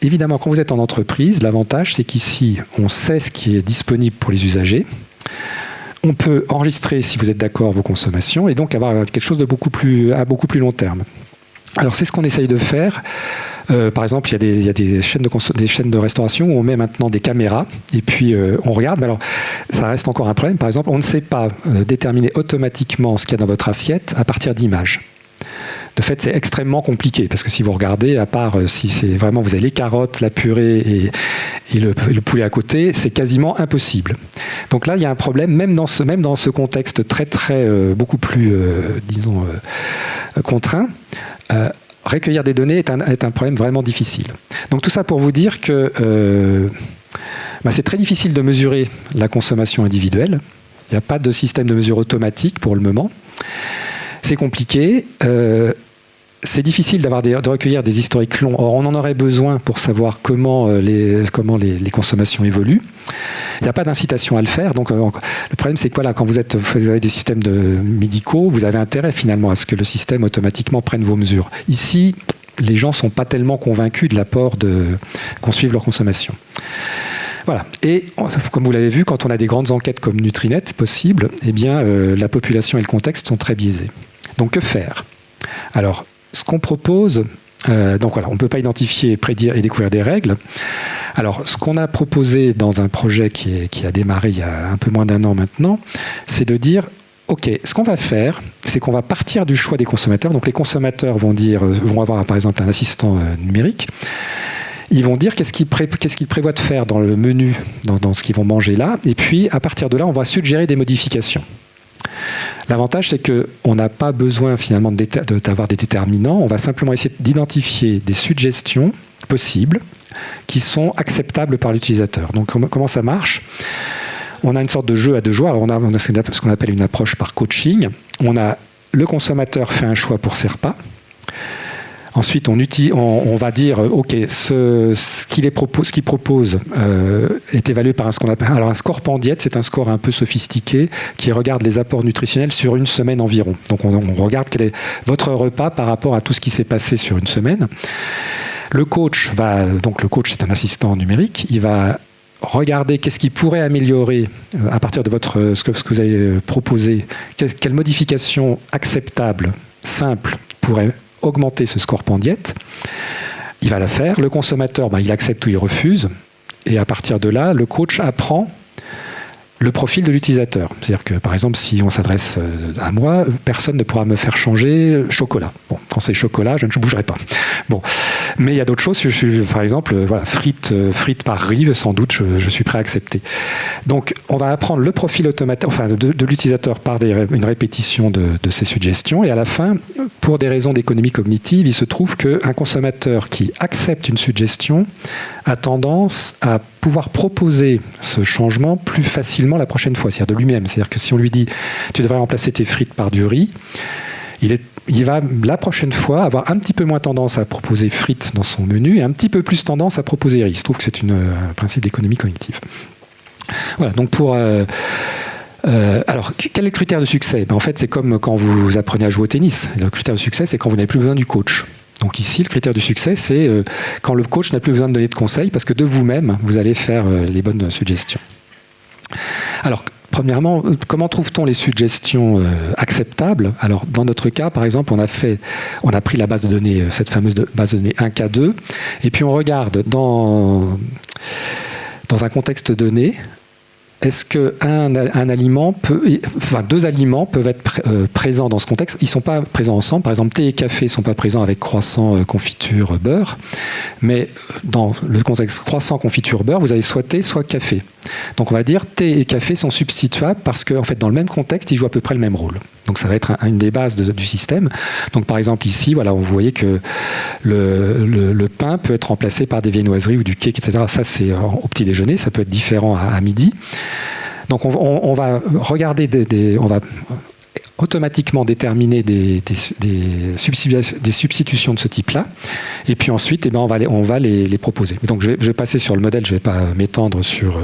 évidemment, quand vous êtes en entreprise, l'avantage, c'est qu'ici, on sait ce qui est disponible pour les usagers. On peut enregistrer, si vous êtes d'accord, vos consommations et donc avoir quelque chose à beaucoup plus long terme. Alors, c'est ce qu'on essaye de faire. Par exemple, il y a des chaînes de restauration où on met maintenant des caméras et puis on regarde. Mais alors, ça reste encore un problème. Par exemple, on ne sait pas déterminer automatiquement ce qu'il y a dans votre assiette à partir d'images. De fait, c'est extrêmement compliqué, parce que si vous regardez, à part si c'est vraiment, vous avez les carottes, la purée et le poulet à côté, c'est quasiment impossible. Donc là, il y a un problème, même dans ce contexte beaucoup plus, contraint. Recueillir des données est un problème vraiment difficile. Donc tout ça pour vous dire que c'est très difficile de mesurer la consommation individuelle. Il n'y a pas de système de mesure automatique pour le moment. C'est compliqué. C'est difficile de recueillir des historiques longs. Or, on en aurait besoin pour savoir comment les consommations évoluent. Il n'y a pas d'incitation à le faire. Donc, le problème, c'est que quand vous avez des systèmes médicaux, vous avez intérêt finalement à ce que le système automatiquement prenne vos mesures. Ici, les gens ne sont pas tellement convaincus de l'apport qu'on suive leur consommation. Voilà. Et comme vous l'avez vu, quand on a des grandes enquêtes comme Nutrinet possibles, eh bien, la population et le contexte sont très biaisés. Donc, que faire ? Alors, ce qu'on propose, on ne peut pas identifier, prédire et découvrir des règles. Alors, ce qu'on a proposé dans un projet qui a démarré il y a un peu moins d'1 an maintenant, c'est de dire, OK, ce qu'on va faire, c'est qu'on va partir du choix des consommateurs. Donc, les consommateurs vont avoir, par exemple, un assistant numérique. Ils vont dire qu'est-ce qu'ils prévoient de faire dans le menu, dans ce qu'ils vont manger là. Et puis, à partir de là, on va suggérer des modifications. L'avantage, c'est qu'on n'a pas besoin finalement d'avoir des déterminants. On va simplement essayer d'identifier des suggestions possibles qui sont acceptables par l'utilisateur. Donc, comment ça marche ? On a une sorte de jeu à 2 joueurs. Alors, on a ce qu'on appelle une approche par coaching. Le consommateur fait un choix pour ses repas. Ensuite, on va dire, OK, ce qu'il propose est évalué par ce qu'on appelle... Alors, un score Pandiette, c'est un score un peu sophistiqué qui regarde les apports nutritionnels sur une semaine environ. Donc, on regarde quel est votre repas par rapport à tout ce qui s'est passé sur une semaine. Le coach, c'est un assistant numérique, il va regarder qu'est-ce qui pourrait améliorer à partir de ce que vous avez proposé, quelle modification acceptable, simple, pourrait augmenter ce score Pandiette. Il va la faire. Le consommateur, il accepte ou il refuse. Et à partir de là, le coach apprend le profil de l'utilisateur. C'est-à-dire que, par exemple, si on s'adresse à moi, personne ne pourra me faire changer chocolat. Bon, quand c'est chocolat, je ne bougerai pas. Bon. Mais il y a d'autres choses. Par exemple, frites par riz, sans doute, je suis prêt à accepter. Donc, on va apprendre le profil automatique, de l'utilisateur par une répétition de ces suggestions. Et à la fin, pour des raisons d'économie cognitive, il se trouve qu'un consommateur qui accepte une suggestion a tendance à pouvoir proposer ce changement plus facilement la prochaine fois, c'est-à-dire de lui-même. C'est-à-dire que si on lui dit « tu devrais remplacer tes frites par du riz », il va la prochaine fois avoir un petit peu moins tendance à proposer frites dans son menu et un petit peu plus tendance à proposer riz. Il se trouve que c'est un principe d'économie cognitive. Voilà, donc alors, quel est le critère de succès ? En fait, c'est comme quand vous apprenez à jouer au tennis. Le critère de succès, c'est quand vous n'avez plus besoin du coach. Donc ici, le critère du succès, c'est quand le coach n'a plus besoin de donner de conseils parce que de vous-même, vous allez faire les bonnes suggestions. Alors, premièrement, comment trouve-t-on les suggestions acceptables ? Alors, dans notre cas, par exemple, on a pris la base de données, cette fameuse base de données 1K2, et puis on regarde dans un contexte donné, est-ce qu'un aliment deux aliments peuvent être présents dans ce contexte ? Ils ne sont pas présents ensemble. Par exemple, thé et café ne sont pas présents avec croissant, confiture, beurre. Mais dans le contexte croissant, confiture, beurre, vous avez soit thé, soit café. Donc on va dire thé et café sont substituables parce que, en fait, dans le même contexte, ils jouent à peu près le même rôle. Donc ça va être une des bases du système. Donc par exemple ici, vous voyez que le pain peut être remplacé par des viennoiseries ou du cake, etc. Ça c'est au petit déjeuner, ça peut être différent à midi. Donc on va regarder on va automatiquement déterminer des substitutions de ce type-là, et puis ensuite, on va les proposer. Donc je vais passer sur le modèle, je ne vais pas m'étendre sur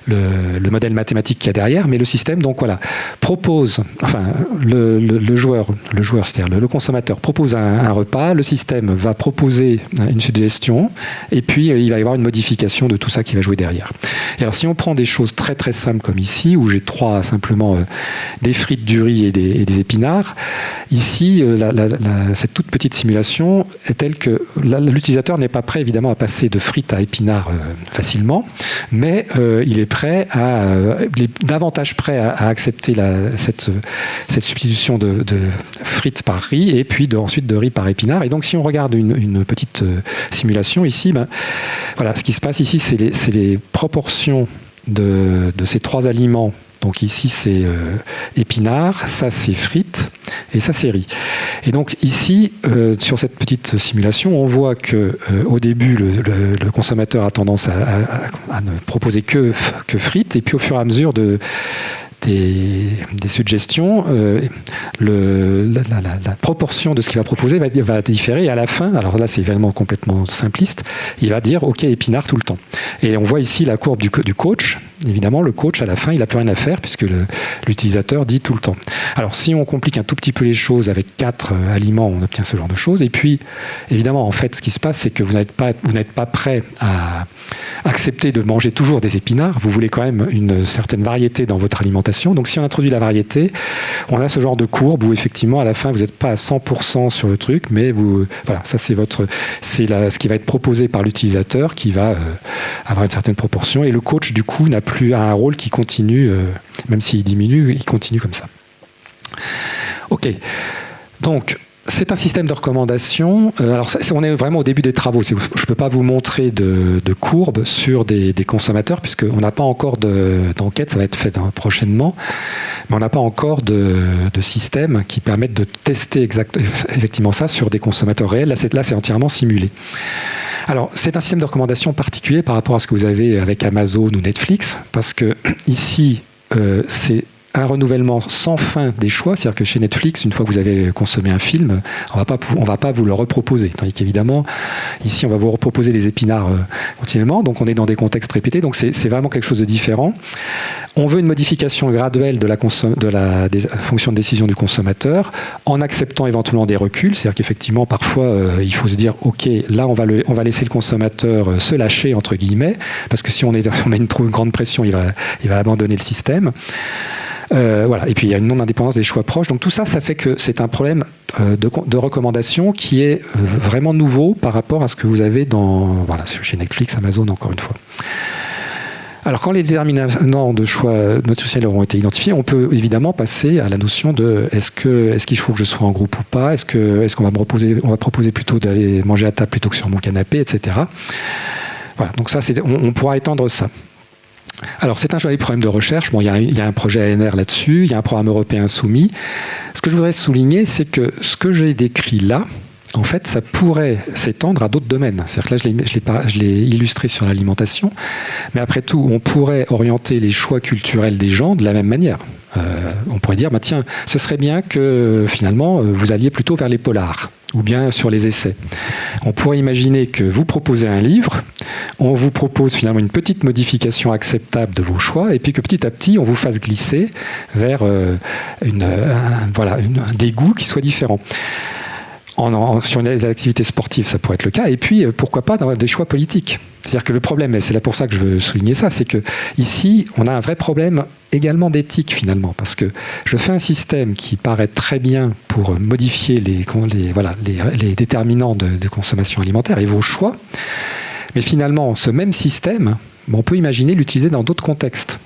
le modèle mathématique qu'il y a derrière, mais le système, propose, le joueur, c'est-à-dire le consommateur propose un repas, le système va proposer une suggestion, et puis il va y avoir une modification de tout ça qui va jouer derrière. Et alors si on prend des choses très très simples comme ici, où j'ai simplement des frites, du riz et des épinards, ici, cette toute petite simulation est telle que l'utilisateur n'est pas prêt évidemment à passer de frites à épinards facilement, mais il est davantage prêt à accepter cette substitution de frites par riz et puis ensuite de riz par épinards. Et donc si on regarde une petite simulation ici, voilà, ce qui se passe ici, c'est les proportions de ces trois aliments. Donc ici c'est épinards, ça c'est frites et ça c'est riz. Et donc ici, sur cette petite simulation, on voit que au début le consommateur a tendance à ne proposer que frites, et puis au fur et à mesure des suggestions, la proportion de ce qu'il va proposer va différer, et à la fin, alors là c'est vraiment complètement simpliste, il va dire ok épinards tout le temps. Et on voit ici la courbe du coach. Évidemment, le coach à la fin il n'a plus rien à faire puisque l'utilisateur dit tout le temps. Alors si on complique un tout petit peu les choses avec 4 aliments, on obtient ce genre de choses. Et puis évidemment, en fait, ce qui se passe, c'est que vous n'êtes pas prêt à accepter de manger toujours des épinards. Vous voulez quand même une certaine variété dans votre alimentation. Donc si on introduit la variété, on a ce genre de courbe où effectivement à la fin vous n'êtes pas à 100% sur le truc, mais voilà, ça c'est ce qui va être proposé par l'utilisateur qui va avoir une certaine proportion, et le coach du coup n'a plus un rôle qui continue, même s'il diminue, il continue comme ça. Ok, donc c'est un système de recommandation. Alors, on est vraiment au début des travaux. Je ne peux pas vous montrer de courbe sur des consommateurs, puisqu'on n'a pas encore d'enquête, ça va être fait prochainement, mais on n'a pas encore de système qui permette de tester effectivement ça sur des consommateurs réels. Là, c'est entièrement simulé. Alors, c'est un système de recommandation particulier par rapport à ce que vous avez avec Amazon ou Netflix, parce que ici, c'est un renouvellement sans fin des choix, c'est-à-dire que chez Netflix, une fois que vous avez consommé un film, on va pas vous le reproposer. Tandis qu'évidemment, ici, on va vous reproposer les épinards continuellement, donc on est dans des contextes répétés, donc c'est vraiment quelque chose de différent. On veut une modification graduelle de la fonction de décision du consommateur, en acceptant éventuellement des reculs, c'est-à-dire qu'effectivement, parfois, il faut se dire, ok, là, on va laisser le consommateur se lâcher, entre guillemets, parce que si on met une trop grande pression, il va abandonner le système. Voilà. Et puis il y a une non-indépendance des choix proches. Donc tout ça, ça fait que c'est un problème de recommandation qui est vraiment nouveau par rapport à ce que vous avez chez Netflix, Amazon, encore une fois. Alors quand les déterminants de choix nutritionnels auront été identifiés, on peut évidemment passer à la notion de est-ce qu'il faut que je sois en groupe ou pas, est-ce qu'on va proposer plutôt d'aller manger à table plutôt que sur mon canapé, etc. Voilà. Donc ça, on pourra étendre ça. Alors, c'est un joli problème de recherche. Bon, il y a un projet ANR là-dessus, il y a un programme européen soumis. Ce que je voudrais souligner, c'est que ce que j'ai décrit là, en fait, ça pourrait s'étendre à d'autres domaines. C'est-à-dire que là, je l'ai illustré sur l'alimentation, mais après tout, on pourrait orienter les choix culturels des gens de la même manière. On pourrait dire, tiens, ce serait bien que finalement, vous alliez plutôt vers les polars, ou bien sur les essais. On pourrait imaginer que vous proposez un livre, on vous propose finalement une petite modification acceptable de vos choix, et puis que petit à petit, on vous fasse glisser vers des goûts qui soient différents. Sur les activités sportives, ça pourrait être le cas. Et puis, pourquoi pas dans des choix politiques. C'est-à-dire que le problème, et c'est là pour ça que je veux souligner ça, c'est que ici, on a un vrai problème également d'éthique finalement, parce que je fais un système qui paraît très bien pour modifier les déterminants de consommation alimentaire et vos choix, mais finalement, ce même système, on peut imaginer l'utiliser dans d'autres contextes.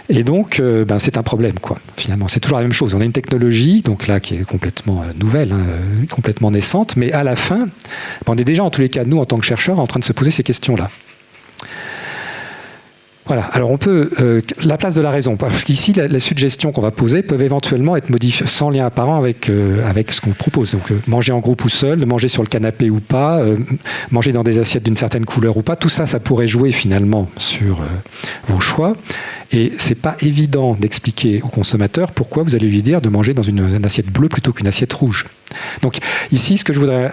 Et donc, c'est un problème, quoi. Finalement, c'est toujours la même chose. On a une technologie, donc là, qui est complètement nouvelle, complètement naissante, mais à la fin, on est déjà, en tous les cas, nous, en tant que chercheurs, en train de se poser ces questions-là. Voilà. Alors, on peut... la place de la raison, parce qu'ici, les suggestions qu'on va poser peuvent éventuellement être modifiées sans lien apparent avec ce qu'on propose. Donc, manger en groupe ou seul, manger sur le canapé ou pas, manger dans des assiettes d'une certaine couleur ou pas, tout ça, ça pourrait jouer finalement sur vos choix. Et c'est pas évident d'expliquer au consommateur pourquoi vous allez lui dire de manger dans une assiette bleue plutôt qu'une assiette rouge. Donc ici, ce que je voudrais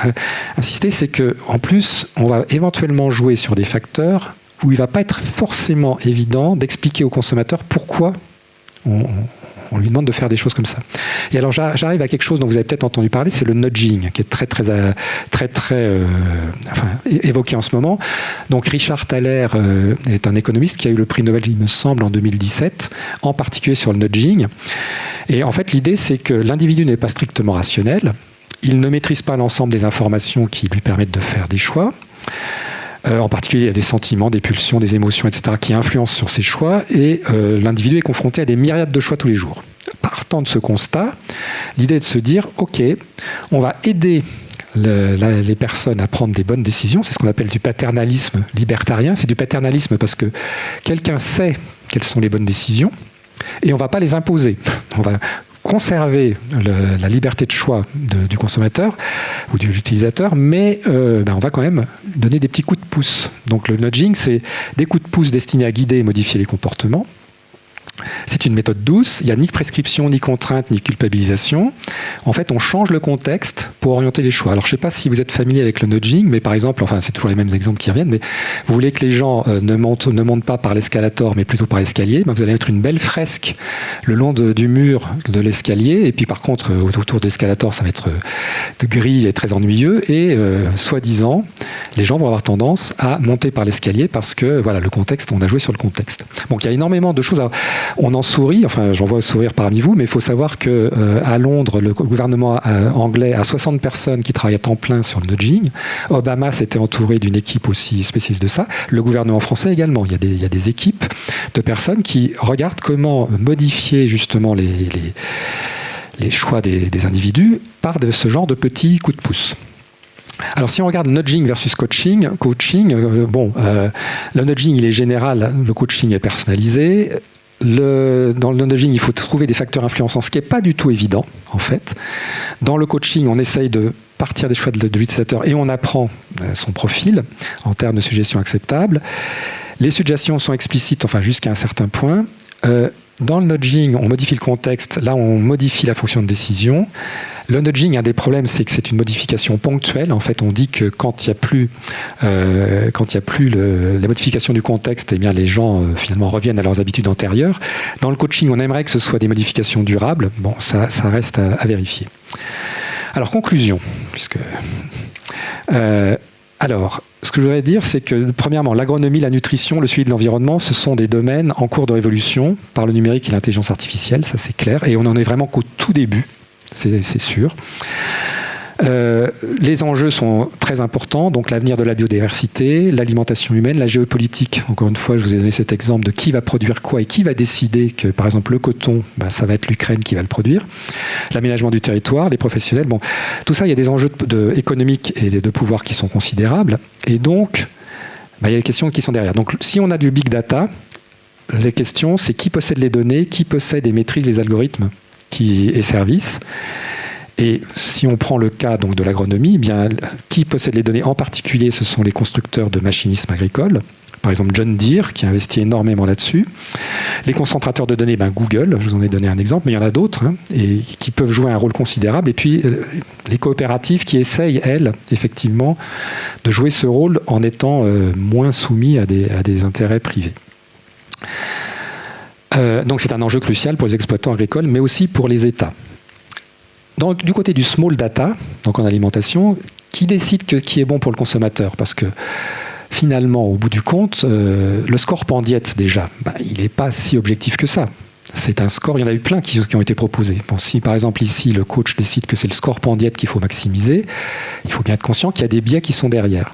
insister, c'est qu'en plus, on va éventuellement jouer sur des facteurs où il ne va pas être forcément évident d'expliquer au consommateur pourquoi on lui demande de faire des choses comme ça. Et alors j'arrive à quelque chose dont vous avez peut-être entendu parler, c'est le nudging, qui est très évoqué en ce moment. Donc Richard Thaler est un économiste qui a eu le prix Nobel, il me semble, en 2017, en particulier sur le nudging. Et en fait, l'idée, c'est que l'individu n'est pas strictement rationnel, il ne maîtrise pas l'ensemble des informations qui lui permettent de faire des choix. En particulier, il y a des sentiments, des pulsions, des émotions, etc., qui influencent sur ces choix, et l'individu est confronté à des myriades de choix tous les jours. Partant de ce constat, l'idée est de se dire, OK, on va aider les personnes à prendre des bonnes décisions. C'est ce qu'on appelle du paternalisme libertarien. C'est du paternalisme parce que quelqu'un sait quelles sont les bonnes décisions, et on ne va pas les imposer. On va conserver la liberté de choix du consommateur ou de l'utilisateur, mais on va quand même donner des petits coups de pouce. Donc le nudging, c'est des coups de pouce destinés à guider et modifier les comportements. C'est une méthode douce, il n'y a ni prescription, ni contrainte, ni culpabilisation. En fait, on change le contexte pour orienter les choix. Alors, je ne sais pas si vous êtes familier avec le nudging, mais par exemple, enfin, c'est toujours les mêmes exemples qui reviennent, mais vous voulez que les gens ne montent pas par l'escalator, mais plutôt par l'escalier, vous allez mettre une belle fresque le long du mur de l'escalier, et puis par contre, autour de l'escalator, ça va être gris et très ennuyeux, et soi-disant, les gens vont avoir tendance à monter par l'escalier parce que, voilà, le contexte, on a joué sur le contexte. Donc, il y a énormément de choses. On en sourit, enfin j'en vois sourire parmi vous, mais il faut savoir qu'à Londres, le gouvernement anglais a 60 personnes qui travaillent à temps plein sur le nudging. Obama s'était entouré d'une équipe aussi spécialiste de ça. Le gouvernement français également. Il y a des équipes de personnes qui regardent comment modifier justement les choix des individus par ce genre de petits coups de pouce. Alors si on regarde nudging versus coaching, le nudging il est général, le coaching est personnalisé. Dans le nudging, il faut trouver des facteurs influençants, ce qui n'est pas du tout évident, en fait. Dans le coaching, on essaye de partir des choix de l'utilisateur et on apprend son profil en termes de suggestions acceptables. Les suggestions sont explicites, enfin jusqu'à un certain point. Dans le nudging, on modifie le contexte. Là, on modifie la fonction de décision. Le nudging, un des problèmes, c'est que c'est une modification ponctuelle. En fait, on dit que quand il n'y a plus, la modification du contexte, eh bien, les gens finalement reviennent à leurs habitudes antérieures. Dans le coaching, on aimerait que ce soit des modifications durables. Bon, ça reste à vérifier. Alors, conclusion, ce que je voudrais dire, c'est que, premièrement, l'agronomie, la nutrition, le suivi de l'environnement, ce sont des domaines en cours de révolution par le numérique et l'intelligence artificielle, ça c'est clair, et on n'en est vraiment qu'au tout début, c'est sûr. Les enjeux sont très importants, donc l'avenir de la biodiversité, l'alimentation humaine, la géopolitique. Encore une fois, je vous ai donné cet exemple de qui va produire quoi et qui va décider que, par exemple, le coton, ça va être l'Ukraine qui va le produire. L'aménagement du territoire, les professionnels. Bon, tout ça, il y a des enjeux économiques et de pouvoir qui sont considérables. Et donc, il y a des questions qui sont derrière. Donc, si on a du big data, les questions, c'est qui possède les données, qui possède et maîtrise les algorithmes et services. Et si on prend le cas donc, de l'agronomie, bien, qui possède les données en particulier, ce sont les constructeurs de machinisme agricole. Par exemple, John Deere, qui investit énormément là-dessus. Les concentrateurs de données, Google, je vous en ai donné un exemple, mais il y en a d'autres, et qui peuvent jouer un rôle considérable. Et puis, les coopératives qui essayent, elles, effectivement, de jouer ce rôle en étant moins soumis à des intérêts privés. Donc, c'est un enjeu crucial pour les exploitants agricoles, mais aussi pour les États. Du côté du small data, donc en alimentation, qui décide qui est bon pour le consommateur? Parce que finalement, au bout du compte, le score Pandiette, déjà, il n'est pas si objectif que ça. C'est un score, il y en a eu plein qui ont été proposés. Bon, si par exemple ici, le coach décide que c'est le score Pandiette qu'il faut maximiser, il faut bien être conscient qu'il y a des biais qui sont derrière.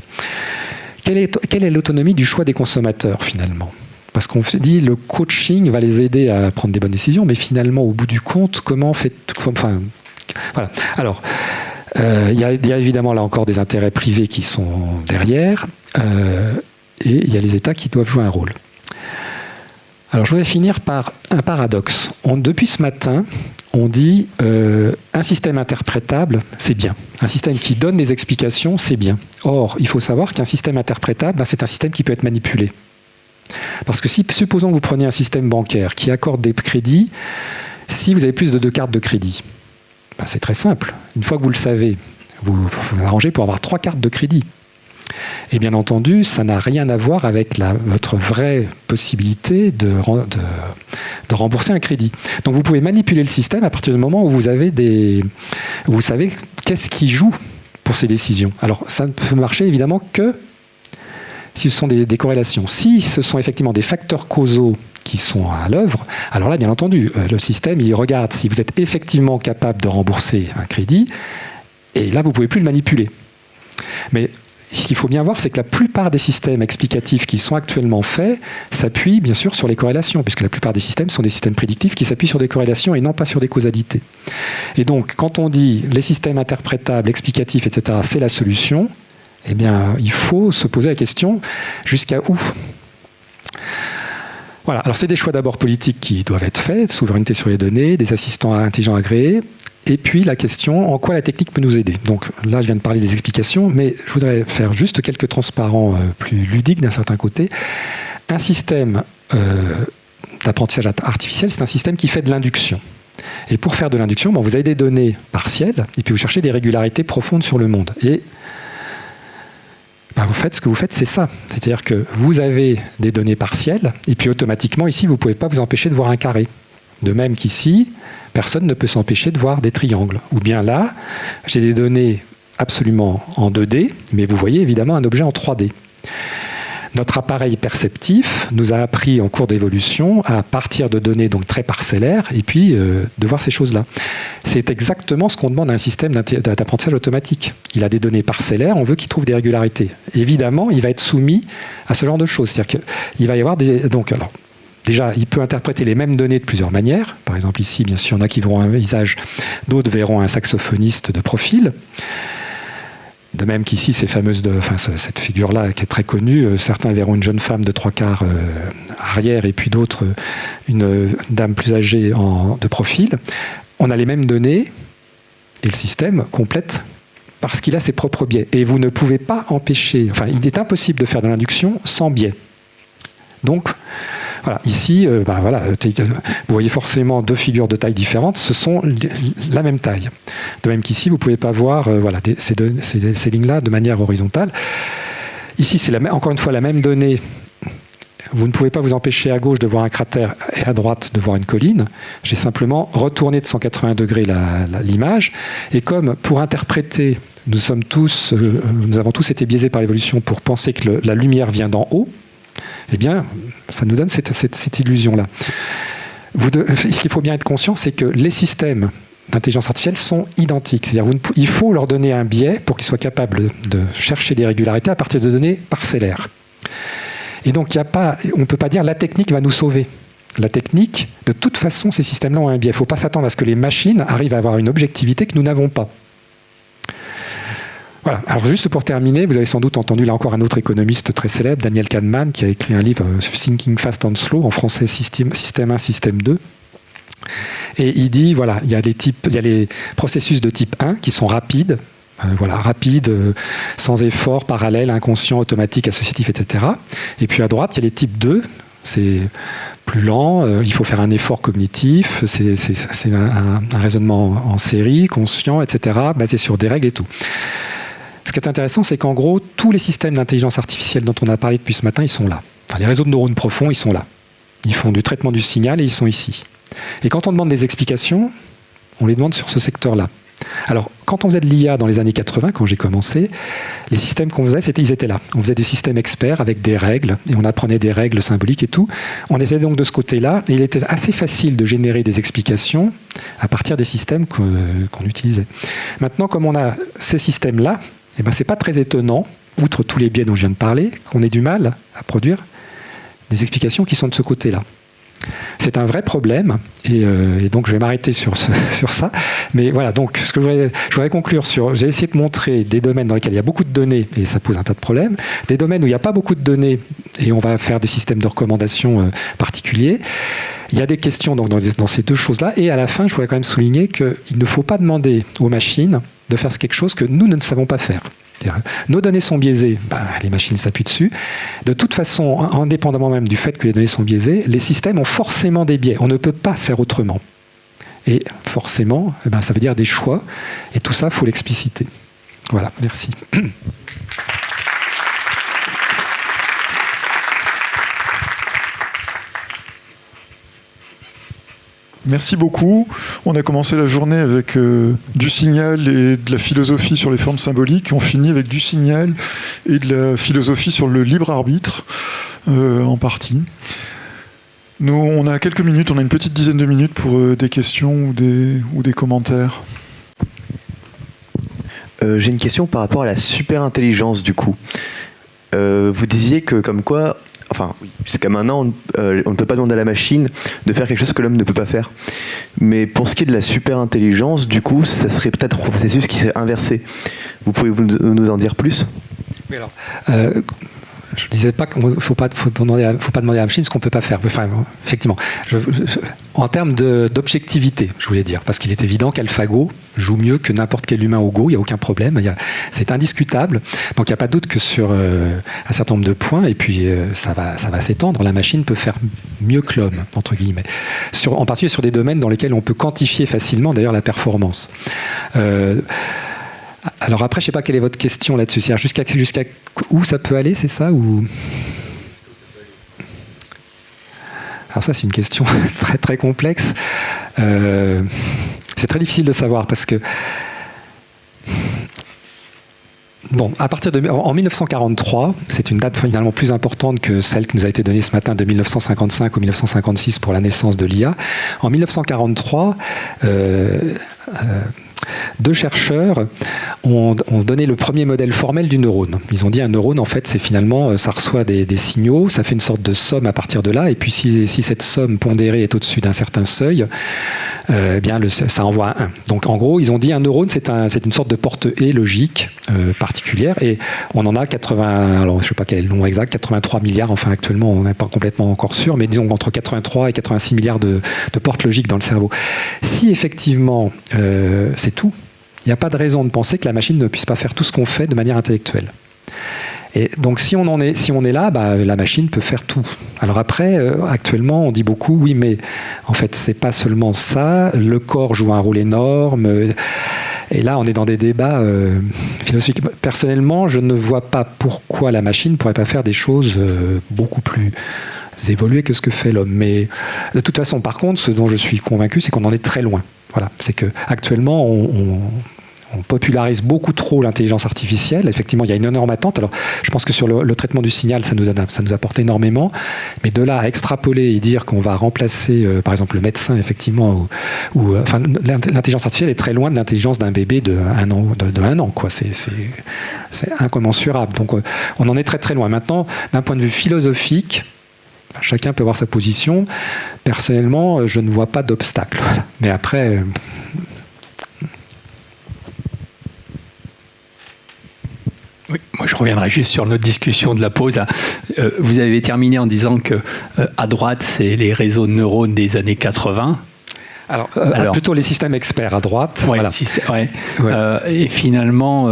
Quelle est l'autonomie du choix des consommateurs, finalement? Parce qu'on dit le coaching va les aider à prendre des bonnes décisions, mais finalement, au bout du compte, voilà. Alors, il y a évidemment là encore des intérêts privés qui sont derrière, et il y a les États qui doivent jouer un rôle. Alors, je voudrais finir par un paradoxe. Depuis ce matin, on dit un système interprétable, c'est bien. Un système qui donne des explications, c'est bien. Or, il faut savoir qu'un système interprétable, c'est un système qui peut être manipulé. Parce que supposons que vous preniez un système bancaire qui accorde des crédits, si vous avez plus de 2 cartes de crédit, c'est très simple. Une fois que vous le savez, vous vous arrangez pour avoir 3 cartes de crédit. Et bien entendu, ça n'a rien à voir avec votre vraie possibilité de rembourser un crédit. Donc vous pouvez manipuler le système à partir du moment où vous savez qu'est-ce qui joue pour ces décisions. Alors ça ne peut marcher évidemment que si ce sont des corrélations. Si ce sont effectivement des facteurs causaux qui sont à l'œuvre, alors là, bien entendu, le système, il regarde si vous êtes effectivement capable de rembourser un crédit, et là, vous ne pouvez plus le manipuler. Mais ce qu'il faut bien voir, c'est que la plupart des systèmes explicatifs qui sont actuellement faits s'appuient bien sûr sur les corrélations, puisque la plupart des systèmes sont des systèmes prédictifs qui s'appuient sur des corrélations et non pas sur des causalités. Et donc, quand on dit les systèmes interprétables, explicatifs, etc., c'est la solution, eh bien, il faut se poser la question jusqu'à où ? Voilà, alors c'est des choix d'abord politiques qui doivent être faits, souveraineté sur les données, des assistants intelligents agréés, et puis la question, en quoi la technique peut nous aider. Donc là, je viens de parler des explications, mais je voudrais faire juste quelques transparents plus ludiques d'un certain côté. Un système d'apprentissage artificiel, c'est un système qui fait de l'induction. Et pour faire de l'induction, bon, vous avez des données partielles, et puis vous cherchez des régularités profondes sur le monde. Et ben, ce que vous faites, c'est ça. C'est-à-dire que vous avez des données partielles, et puis automatiquement, ici, vous ne pouvez pas vous empêcher de voir un carré. De même qu'ici, personne ne peut s'empêcher de voir des triangles. Ou bien là, j'ai des données absolument en 2D, mais vous voyez évidemment un objet en 3D. Notre appareil perceptif nous a appris en cours d'évolution à partir de données donc très parcellaires et puis de voir ces choses-là. C'est exactement ce qu'on demande à un système d'apprentissage automatique. Il a des données parcellaires, on veut qu'il trouve des régularités. Évidemment, il va être soumis à ce genre de choses. C'est-à-dire qu'il va y avoir des... Donc, alors, déjà, il peut interpréter les mêmes données de plusieurs manières. Par exemple, ici, bien sûr, il y en a qui verront un visage, d'autres verront un saxophoniste de profil. De même qu'ici, cette figure-là qui est très connue, certains verront une jeune femme de 3/4 arrière et puis d'autres une dame plus âgée de profil. On a les mêmes données et le système complète parce qu'il a ses propres biais. Et vous ne pouvez pas empêcher, enfin, il est impossible de faire de l'induction sans biais. Donc, voilà, ici, vous voyez forcément deux figures de taille différentes, ce sont la même taille. De même qu'ici, vous ne pouvez pas voir ces lignes-là de manière horizontale. Ici, c'est encore une fois la même donnée. Vous ne pouvez pas vous empêcher à gauche de voir un cratère et à droite de voir une colline. J'ai simplement retourné de 180 degrés l'image. Et comme pour interpréter, nous avons tous été biaisés par l'évolution pour penser que la lumière vient d'en haut, eh bien, ça nous donne cette illusion-là. Ce qu'il faut bien être conscient, c'est que les systèmes d'intelligence artificielle sont identiques. C'est-à-dire il faut leur donner un biais pour qu'ils soient capables de chercher des régularités à partir de données parcellaires. Et donc, on ne peut pas dire la technique va nous sauver. La technique, de toute façon, ces systèmes-là ont un biais. Il ne faut pas s'attendre à ce que les machines arrivent à avoir une objectivité que nous n'avons pas. Voilà. Alors juste pour terminer, vous avez sans doute entendu là encore un autre économiste très célèbre, Daniel Kahneman, qui a écrit un livre Thinking Fast and Slow, en français Système 1, Système 2. Et il dit, voilà, il y a les processus de type 1 qui sont rapides, rapides, sans effort, parallèle, inconscient, automatique, associatif, etc. Et puis à droite, il y a les types 2, c'est plus lent, il faut faire un effort cognitif, c'est un raisonnement en série, conscient, etc., basé sur des règles et tout. Ce qui est intéressant, c'est qu'en gros, tous les systèmes d'intelligence artificielle dont on a parlé depuis ce matin, ils sont là. Enfin, les réseaux de neurones profonds, ils sont là. Ils font du traitement du signal et ils sont ici. Et quand on demande des explications, on les demande sur ce secteur-là. Alors, quand on faisait de l'IA dans les années 80, quand j'ai commencé, les systèmes qu'on faisait, ils étaient là. On faisait des systèmes experts avec des règles, et on apprenait des règles symboliques et tout. On était donc de ce côté-là, et il était assez facile de générer des explications à partir des systèmes qu'on utilisait. Maintenant, comme on a ces systèmes-là, eh ben, c'est pas très étonnant, outre tous les biais dont je viens de parler, qu'on ait du mal à produire des explications qui sont de ce côté-là. C'est un vrai problème, et donc je vais m'arrêter sur ça. Mais voilà, donc ce que je voudrais conclure sur, j'ai essayé de montrer des domaines dans lesquels il y a beaucoup de données, et ça pose un tas de problèmes, des domaines où il n'y a pas beaucoup de données, et on va faire des systèmes de recommandation particuliers. Il y a des questions donc, dans ces deux choses-là, et à la fin, je voudrais quand même souligner qu'il ne faut pas demander aux machines de faire quelque chose que nous ne savons pas faire. Nos données sont biaisées, les machines s'appuient dessus. De toute façon, indépendamment même du fait que les données sont biaisées, les systèmes ont forcément des biais. On ne peut pas faire autrement. Et forcément, ça veut dire des choix. Et tout ça, il faut l'expliciter. Voilà, merci. Merci beaucoup. On a commencé la journée avec du signal et de la philosophie sur les formes symboliques. On finit avec du signal et de la philosophie sur le libre arbitre, en partie. Nous, on a quelques minutes, on a une petite dizaine de minutes pour des questions ou des commentaires. J'ai une question par rapport à la super intelligence du coup. Vous disiez que comme quoi, enfin jusqu'à maintenant, on ne peut pas demander à la machine de faire quelque chose que l'homme ne peut pas faire. Mais pour ce qui est de la super intelligence, du coup, ça serait peut-être un processus qui serait inversé. Vous pouvez nous en dire plus ? Oui, alors, je ne disais pas qu'il ne faut pas demander à la machine ce qu'on ne peut pas faire. Enfin, effectivement, en termes d'objectivité, je voulais dire, parce qu'il est évident qu'AlphaGo joue mieux que n'importe quel humain au Go, il n'y a aucun problème, c'est indiscutable. Donc il n'y a pas de doute que sur un certain nombre de points, et puis ça va s'étendre, la machine peut faire mieux que l'homme, entre guillemets. En particulier sur des domaines dans lesquels on peut quantifier facilement d'ailleurs la performance. Alors après, je ne sais pas quelle est votre question là-dessus. Jusqu'à où ça peut aller, c'est ça ou... Alors ça, c'est une question très très complexe. C'est très difficile de savoir parce que... Bon, en 1943, c'est une date finalement plus importante que celle qui nous a été donnée ce matin de 1955 ou 1956 pour la naissance de l'IA. En 1943, deux chercheurs ont donné le premier modèle formel du neurone. Ils ont dit un neurone, en fait, c'est finalement, ça reçoit des signaux, ça fait une sorte de somme à partir de là, et puis si cette somme pondérée est au-dessus d'un certain seuil, eh bien ça envoie un 1. Donc en gros, ils ont dit un neurone, c'est une sorte de porte-haie logique particulière, et on en a 80, alors je ne sais pas quel est le nom exact, 83 milliards, enfin actuellement on n'est pas complètement encore sûr, mais disons entre 83 et 86 milliards de portes logiques dans le cerveau. Si effectivement c'est tout, il n'y a pas de raison de penser que la machine ne puisse pas faire tout ce qu'on fait de manière intellectuelle. Et donc si on est là, la machine peut faire tout. Alors après, actuellement, on dit beaucoup, oui, mais en fait, c'est pas seulement ça. Le corps joue un rôle énorme. Et là, on est dans des débats philosophiques. Personnellement, je ne vois pas pourquoi la machine ne pourrait pas faire des choses beaucoup plus évoluées que ce que fait l'homme. Mais de toute façon, par contre, ce dont je suis convaincu, c'est qu'on en est très loin. Voilà, c'est qu'actuellement, on popularise beaucoup trop l'intelligence artificielle. Effectivement, il y a une énorme attente. Alors, je pense que sur le traitement du signal, ça nous apporte énormément. Mais de là à extrapoler et dire qu'on va remplacer, par exemple, le médecin, effectivement, enfin, l'intelligence artificielle est très loin de l'intelligence d'un bébé de 1 an, quoi. C'est incommensurable. Donc, on en est très, très loin. Maintenant, d'un point de vue philosophique, chacun peut avoir sa position. Personnellement, je ne vois pas d'obstacle. Voilà. Mais après... Oui, moi je reviendrai juste sur notre discussion de la pause. Vous avez terminé en disant que à droite, c'est les réseaux de neurones des années 80. Alors, plutôt les systèmes experts à droite. Ouais, voilà. Ouais. Et finalement,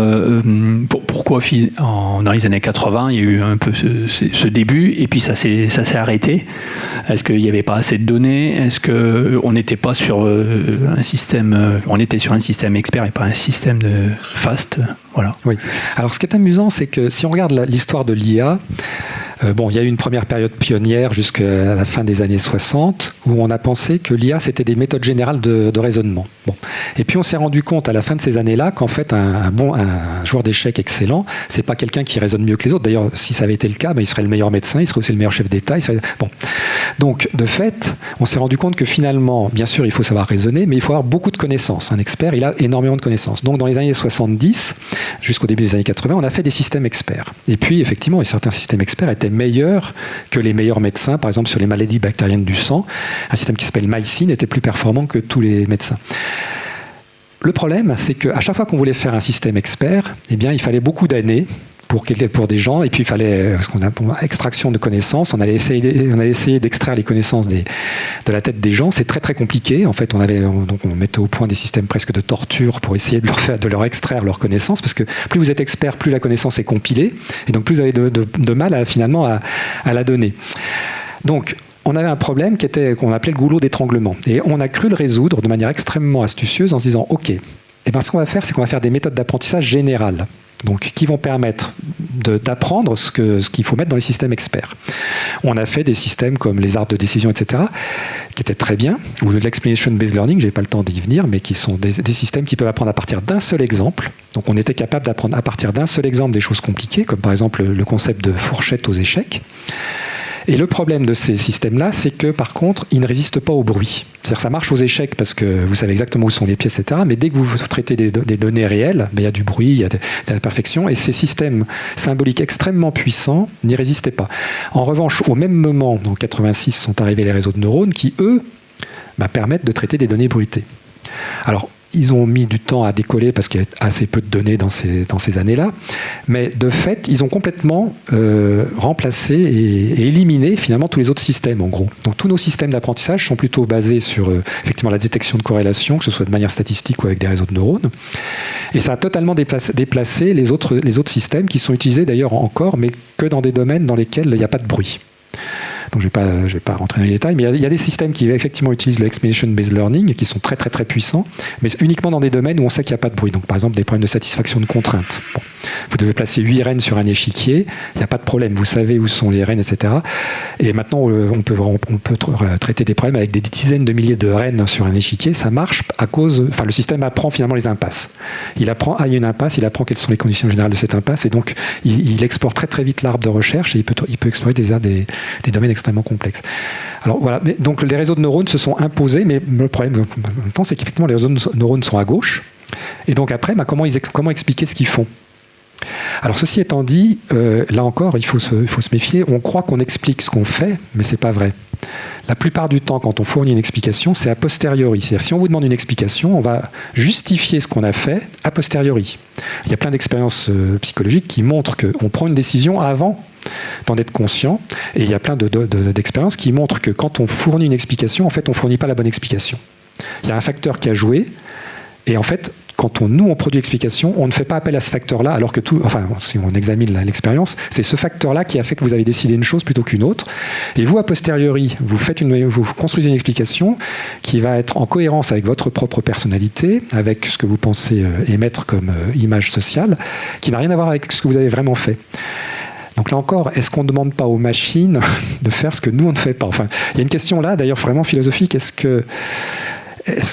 pourquoi dans les années 80, il y a eu un peu ce début, et puis ça s'est arrêté. Est-ce qu'il n'y avait pas assez de données? Est-ce qu'on n'était pas sur un système... on était sur un système expert et pas un système de fast? Voilà. Oui. Alors, ce qui est amusant, c'est que si on regarde l'histoire de l'IA, il y a eu une première période pionnière jusqu'à la fin des années 60 où on a pensé que l'IA c'était des méthodes générales de raisonnement. Bon. Et puis on s'est rendu compte à la fin de ces années-là qu'en fait un joueur d'échecs excellent, c'est pas quelqu'un qui raisonne mieux que les autres. D'ailleurs, si ça avait été le cas, il serait le meilleur médecin, il serait aussi le meilleur chef d'État. Bon. Donc de fait, on s'est rendu compte que finalement, bien sûr, il faut savoir raisonner, mais il faut avoir beaucoup de connaissances. Un expert, il a énormément de connaissances. Donc dans les années 70 jusqu'au début des années 80, on a fait des systèmes experts. Et puis effectivement, certains systèmes experts étaient meilleurs que les meilleurs médecins, par exemple sur les maladies bactériennes du sang. Un système qui s'appelle Mycin était plus performant que tous les médecins. Le problème, c'est qu'à chaque fois qu'on voulait faire un système expert, eh bien, il fallait beaucoup d'années pour des gens, et puis il fallait ce qu'on appelle extraction de connaissances. On allait essayer d'extraire les connaissances de la tête des gens. C'est très très compliqué. En fait, on mettait au point des systèmes presque de torture pour essayer de leur extraire leurs connaissances, parce que plus vous êtes expert, plus la connaissance est compilée, et donc plus vous avez de mal finalement à la donner. Donc, on avait un problème qu'on appelait le goulot d'étranglement. Et on a cru le résoudre de manière extrêmement astucieuse en se disant, OK, ce qu'on va faire, c'est qu'on va faire des méthodes d'apprentissage générales. Donc, qui vont permettre d'apprendre ce qu'il faut mettre dans les systèmes experts. On a fait des systèmes comme les arbres de décision, etc., qui étaient très bien, ou l'explanation-based learning, je n'ai pas le temps d'y venir, mais qui sont des systèmes qui peuvent apprendre à partir d'un seul exemple. Donc, on était capable d'apprendre à partir d'un seul exemple des choses compliquées, comme par exemple le concept de fourchette aux échecs. Et le problème de ces systèmes-là, c'est que par contre, ils ne résistent pas au bruit. C'est-à-dire ça marche aux échecs parce que vous savez exactement où sont les pièces, etc. Mais dès que vous traitez des données réelles, il y a du bruit, il y a de l'imperfection, et ces systèmes symboliques extrêmement puissants n'y résistaient pas. En revanche, au même moment, en 86, sont arrivés les réseaux de neurones qui, eux, permettent de traiter des données bruitées. Alors, ils ont mis du temps à décoller parce qu'il y avait assez peu de données dans ces années-là. Mais de fait, ils ont complètement remplacé et éliminé finalement tous les autres systèmes, en gros. Donc tous nos systèmes d'apprentissage sont plutôt basés sur effectivement la détection de corrélation, que ce soit de manière statistique ou avec des réseaux de neurones. Et ça a totalement déplacé les autres systèmes qui sont utilisés d'ailleurs encore, mais que dans des domaines dans lesquels il n'y a pas de bruit. Donc je ne vais pas rentrer dans les détails, mais il y a des systèmes qui effectivement utilisent le Explanation-Based Learning, qui sont très très très puissants, mais uniquement dans des domaines où on sait qu'il n'y a pas de bruit. Donc par exemple des problèmes de satisfaction de contraintes. Bon. Vous devez placer 8 rennes sur un échiquier, il n'y a pas de problème, vous savez où sont les rennes, etc. Et maintenant on peut traiter des problèmes avec des dizaines de milliers de rennes sur un échiquier, ça marche à cause... Enfin le système apprend finalement les impasses. Il apprend, il y a une impasse, il apprend quelles sont les conditions générales de cette impasse, et donc il explore très très vite l'arbre de recherche, et il peut explorer des domaines extrêmement complexes. Alors voilà, donc les réseaux de neurones se sont imposés, mais le problème en même temps, c'est qu'effectivement les réseaux de neurones sont à gauche, et donc après, comment expliquer ce qu'ils font ? Alors ceci étant dit, là encore, il faut se méfier, on croit qu'on explique ce qu'on fait, mais c'est pas vrai. La plupart du temps, quand on fournit une explication, c'est a posteriori. C'est-à-dire, si on vous demande une explication, on va justifier ce qu'on a fait a posteriori. Il y a plein d'expériences psychologiques qui montrent qu'on prend une décision avant d'en être conscient, et il y a plein d'expériences qui montrent que quand on fournit une explication, en fait, on ne fournit pas la bonne explication. Il y a un facteur qui a joué, et en fait, quand on produit l'explication, on ne fait pas appel à ce facteur-là, alors que si on examine l'expérience, c'est ce facteur-là qui a fait que vous avez décidé une chose plutôt qu'une autre. Et vous, a posteriori, vous construisez une explication qui va être en cohérence avec votre propre personnalité, avec ce que vous pensez émettre comme image sociale, qui n'a rien à voir avec ce que vous avez vraiment fait. Donc là encore, est-ce qu'on ne demande pas aux machines de faire ce que nous, on ne fait pas ? Enfin, il y a une question là, d'ailleurs vraiment philosophique, est-ce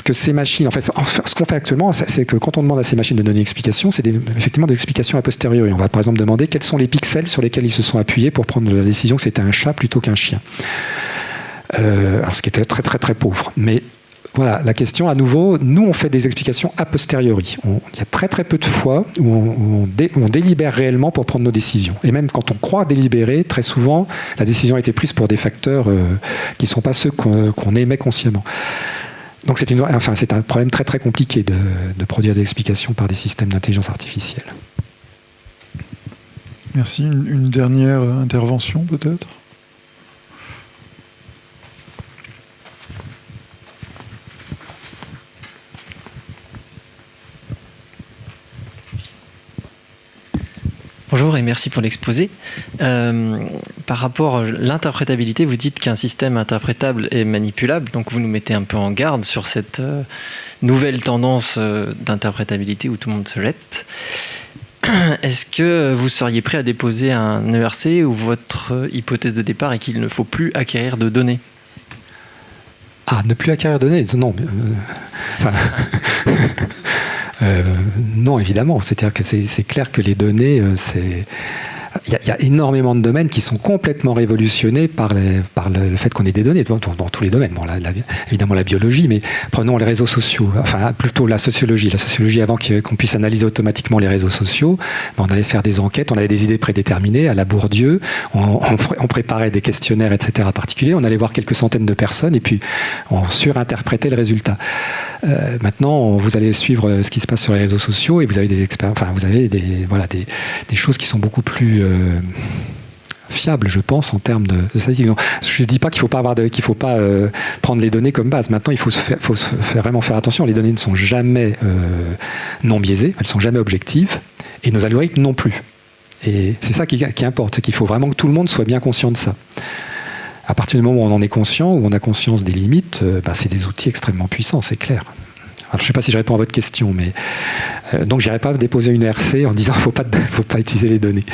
que ces machines, en fait, ce qu'on fait actuellement, c'est que quand on demande à ces machines de donner une explication, c'est effectivement des explications a posteriori. On va par exemple demander quels sont les pixels sur lesquels ils se sont appuyés pour prendre la décision que c'était un chat plutôt qu'un chien. Alors ce qui était très très très pauvre. Mais voilà, la question à nouveau, nous on fait des explications a posteriori. Il y a très très peu de fois où on délibère réellement pour prendre nos décisions. Et même quand on croit délibérer, très souvent, la décision a été prise pour des facteurs qui ne sont pas ceux qu'on émet consciemment. Donc c'est un problème très très compliqué de produire des explications par des systèmes d'intelligence artificielle. Merci. Une dernière intervention peut-être ? Bonjour et merci pour l'exposé. Par rapport à l'interprétabilité, vous dites qu'un système interprétable est manipulable, donc vous nous mettez un peu en garde sur cette nouvelle tendance d'interprétabilité où tout le monde se jette. Est-ce que vous seriez prêt à déposer un ERC où votre hypothèse de départ est qu'il ne faut plus acquérir de données ? Ah, ne plus acquérir de données ? Non. Non, évidemment. C'est-à-dire que c'est clair que les données, il y a énormément de domaines qui sont complètement révolutionnés par le fait qu'on ait des données dans tous les domaines. Bon, évidemment la biologie, mais prenons les réseaux sociaux, enfin plutôt la sociologie. La sociologie, avant qu'on puisse analyser automatiquement les réseaux sociaux, on allait faire des enquêtes, on avait des idées prédéterminées à la Bourdieu, on préparait des questionnaires, etc. particuliers, on allait voir quelques centaines de personnes et puis on surinterprétait le résultat. Maintenant, vous allez suivre ce qui se passe sur les réseaux sociaux et vous avez des experts, enfin vous avez des choses qui sont beaucoup plus fiable, je pense, en termes de statistique. Je ne dis pas qu'il ne faut pas prendre les données comme base. Maintenant, il faut vraiment faire attention. Les données ne sont jamais non biaisées, elles ne sont jamais objectives, et nos algorithmes non plus. Et c'est ça qui importe, c'est qu'il faut vraiment que tout le monde soit bien conscient de ça. À partir du moment où on en est conscient, où on a conscience des limites, c'est des outils extrêmement puissants, c'est clair. Alors, je ne sais pas si je réponds à votre question, mais donc je n'irai pas déposer une RC en disant qu'il ne faut pas utiliser les données.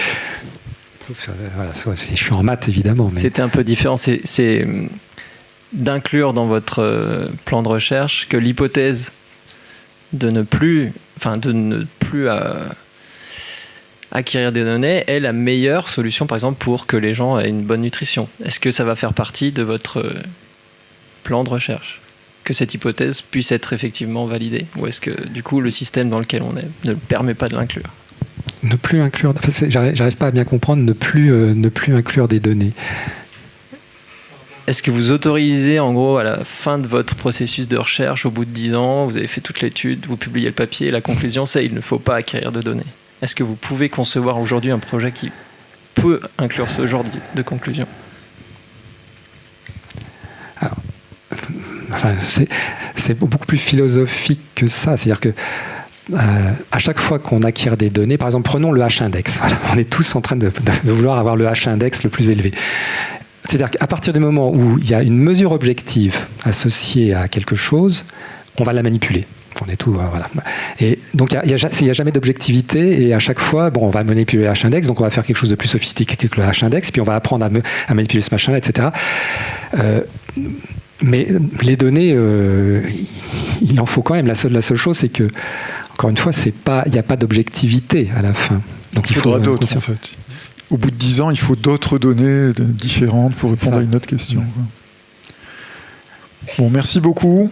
Je suis en maths, évidemment. Mais... C'était un peu différent. C'est d'inclure dans votre plan de recherche que l'hypothèse de ne plus acquérir des données est la meilleure solution, par exemple, pour que les gens aient une bonne nutrition. Est-ce que ça va faire partie de votre plan de recherche, que cette hypothèse puisse être effectivement validée? Ou est-ce que, du coup, le système dans lequel on est ne permet pas de l'inclure? Ne plus inclure... Enfin, j'arrive pas à bien comprendre, ne plus inclure des données. Est-ce que vous autorisez, en gros, à la fin de votre processus de recherche, au bout de 10 ans, vous avez fait toute l'étude, vous publiez le papier, et la conclusion, c'est il ne faut pas acquérir de données? Est-ce que vous pouvez concevoir aujourd'hui un projet qui peut inclure ce genre de conclusion? Alors, enfin, c'est beaucoup plus philosophique que ça. C'est-à-dire que à chaque fois qu'on acquiert des données, par exemple, prenons le H-index. Voilà, on est tous en train de vouloir avoir le H-index le plus élevé. C'est-à-dire qu'à partir du moment où il y a une mesure objective associée à quelque chose, on va la manipuler. On est tout, voilà. Et donc il n'y a jamais d'objectivité, et à chaque fois, bon, on va manipuler le H-index, donc on va faire quelque chose de plus sophistiqué que le H-index, puis on va apprendre à manipuler ce machin-là, etc. Mais les données, il en faut quand même. La seule chose, c'est que, encore une fois, il n'y a pas d'objectivité à la fin. Donc il faudra d'autres, en fait. Au bout de 10 ans, il faut d'autres données différentes pour répondre à une autre question. Bon, merci beaucoup.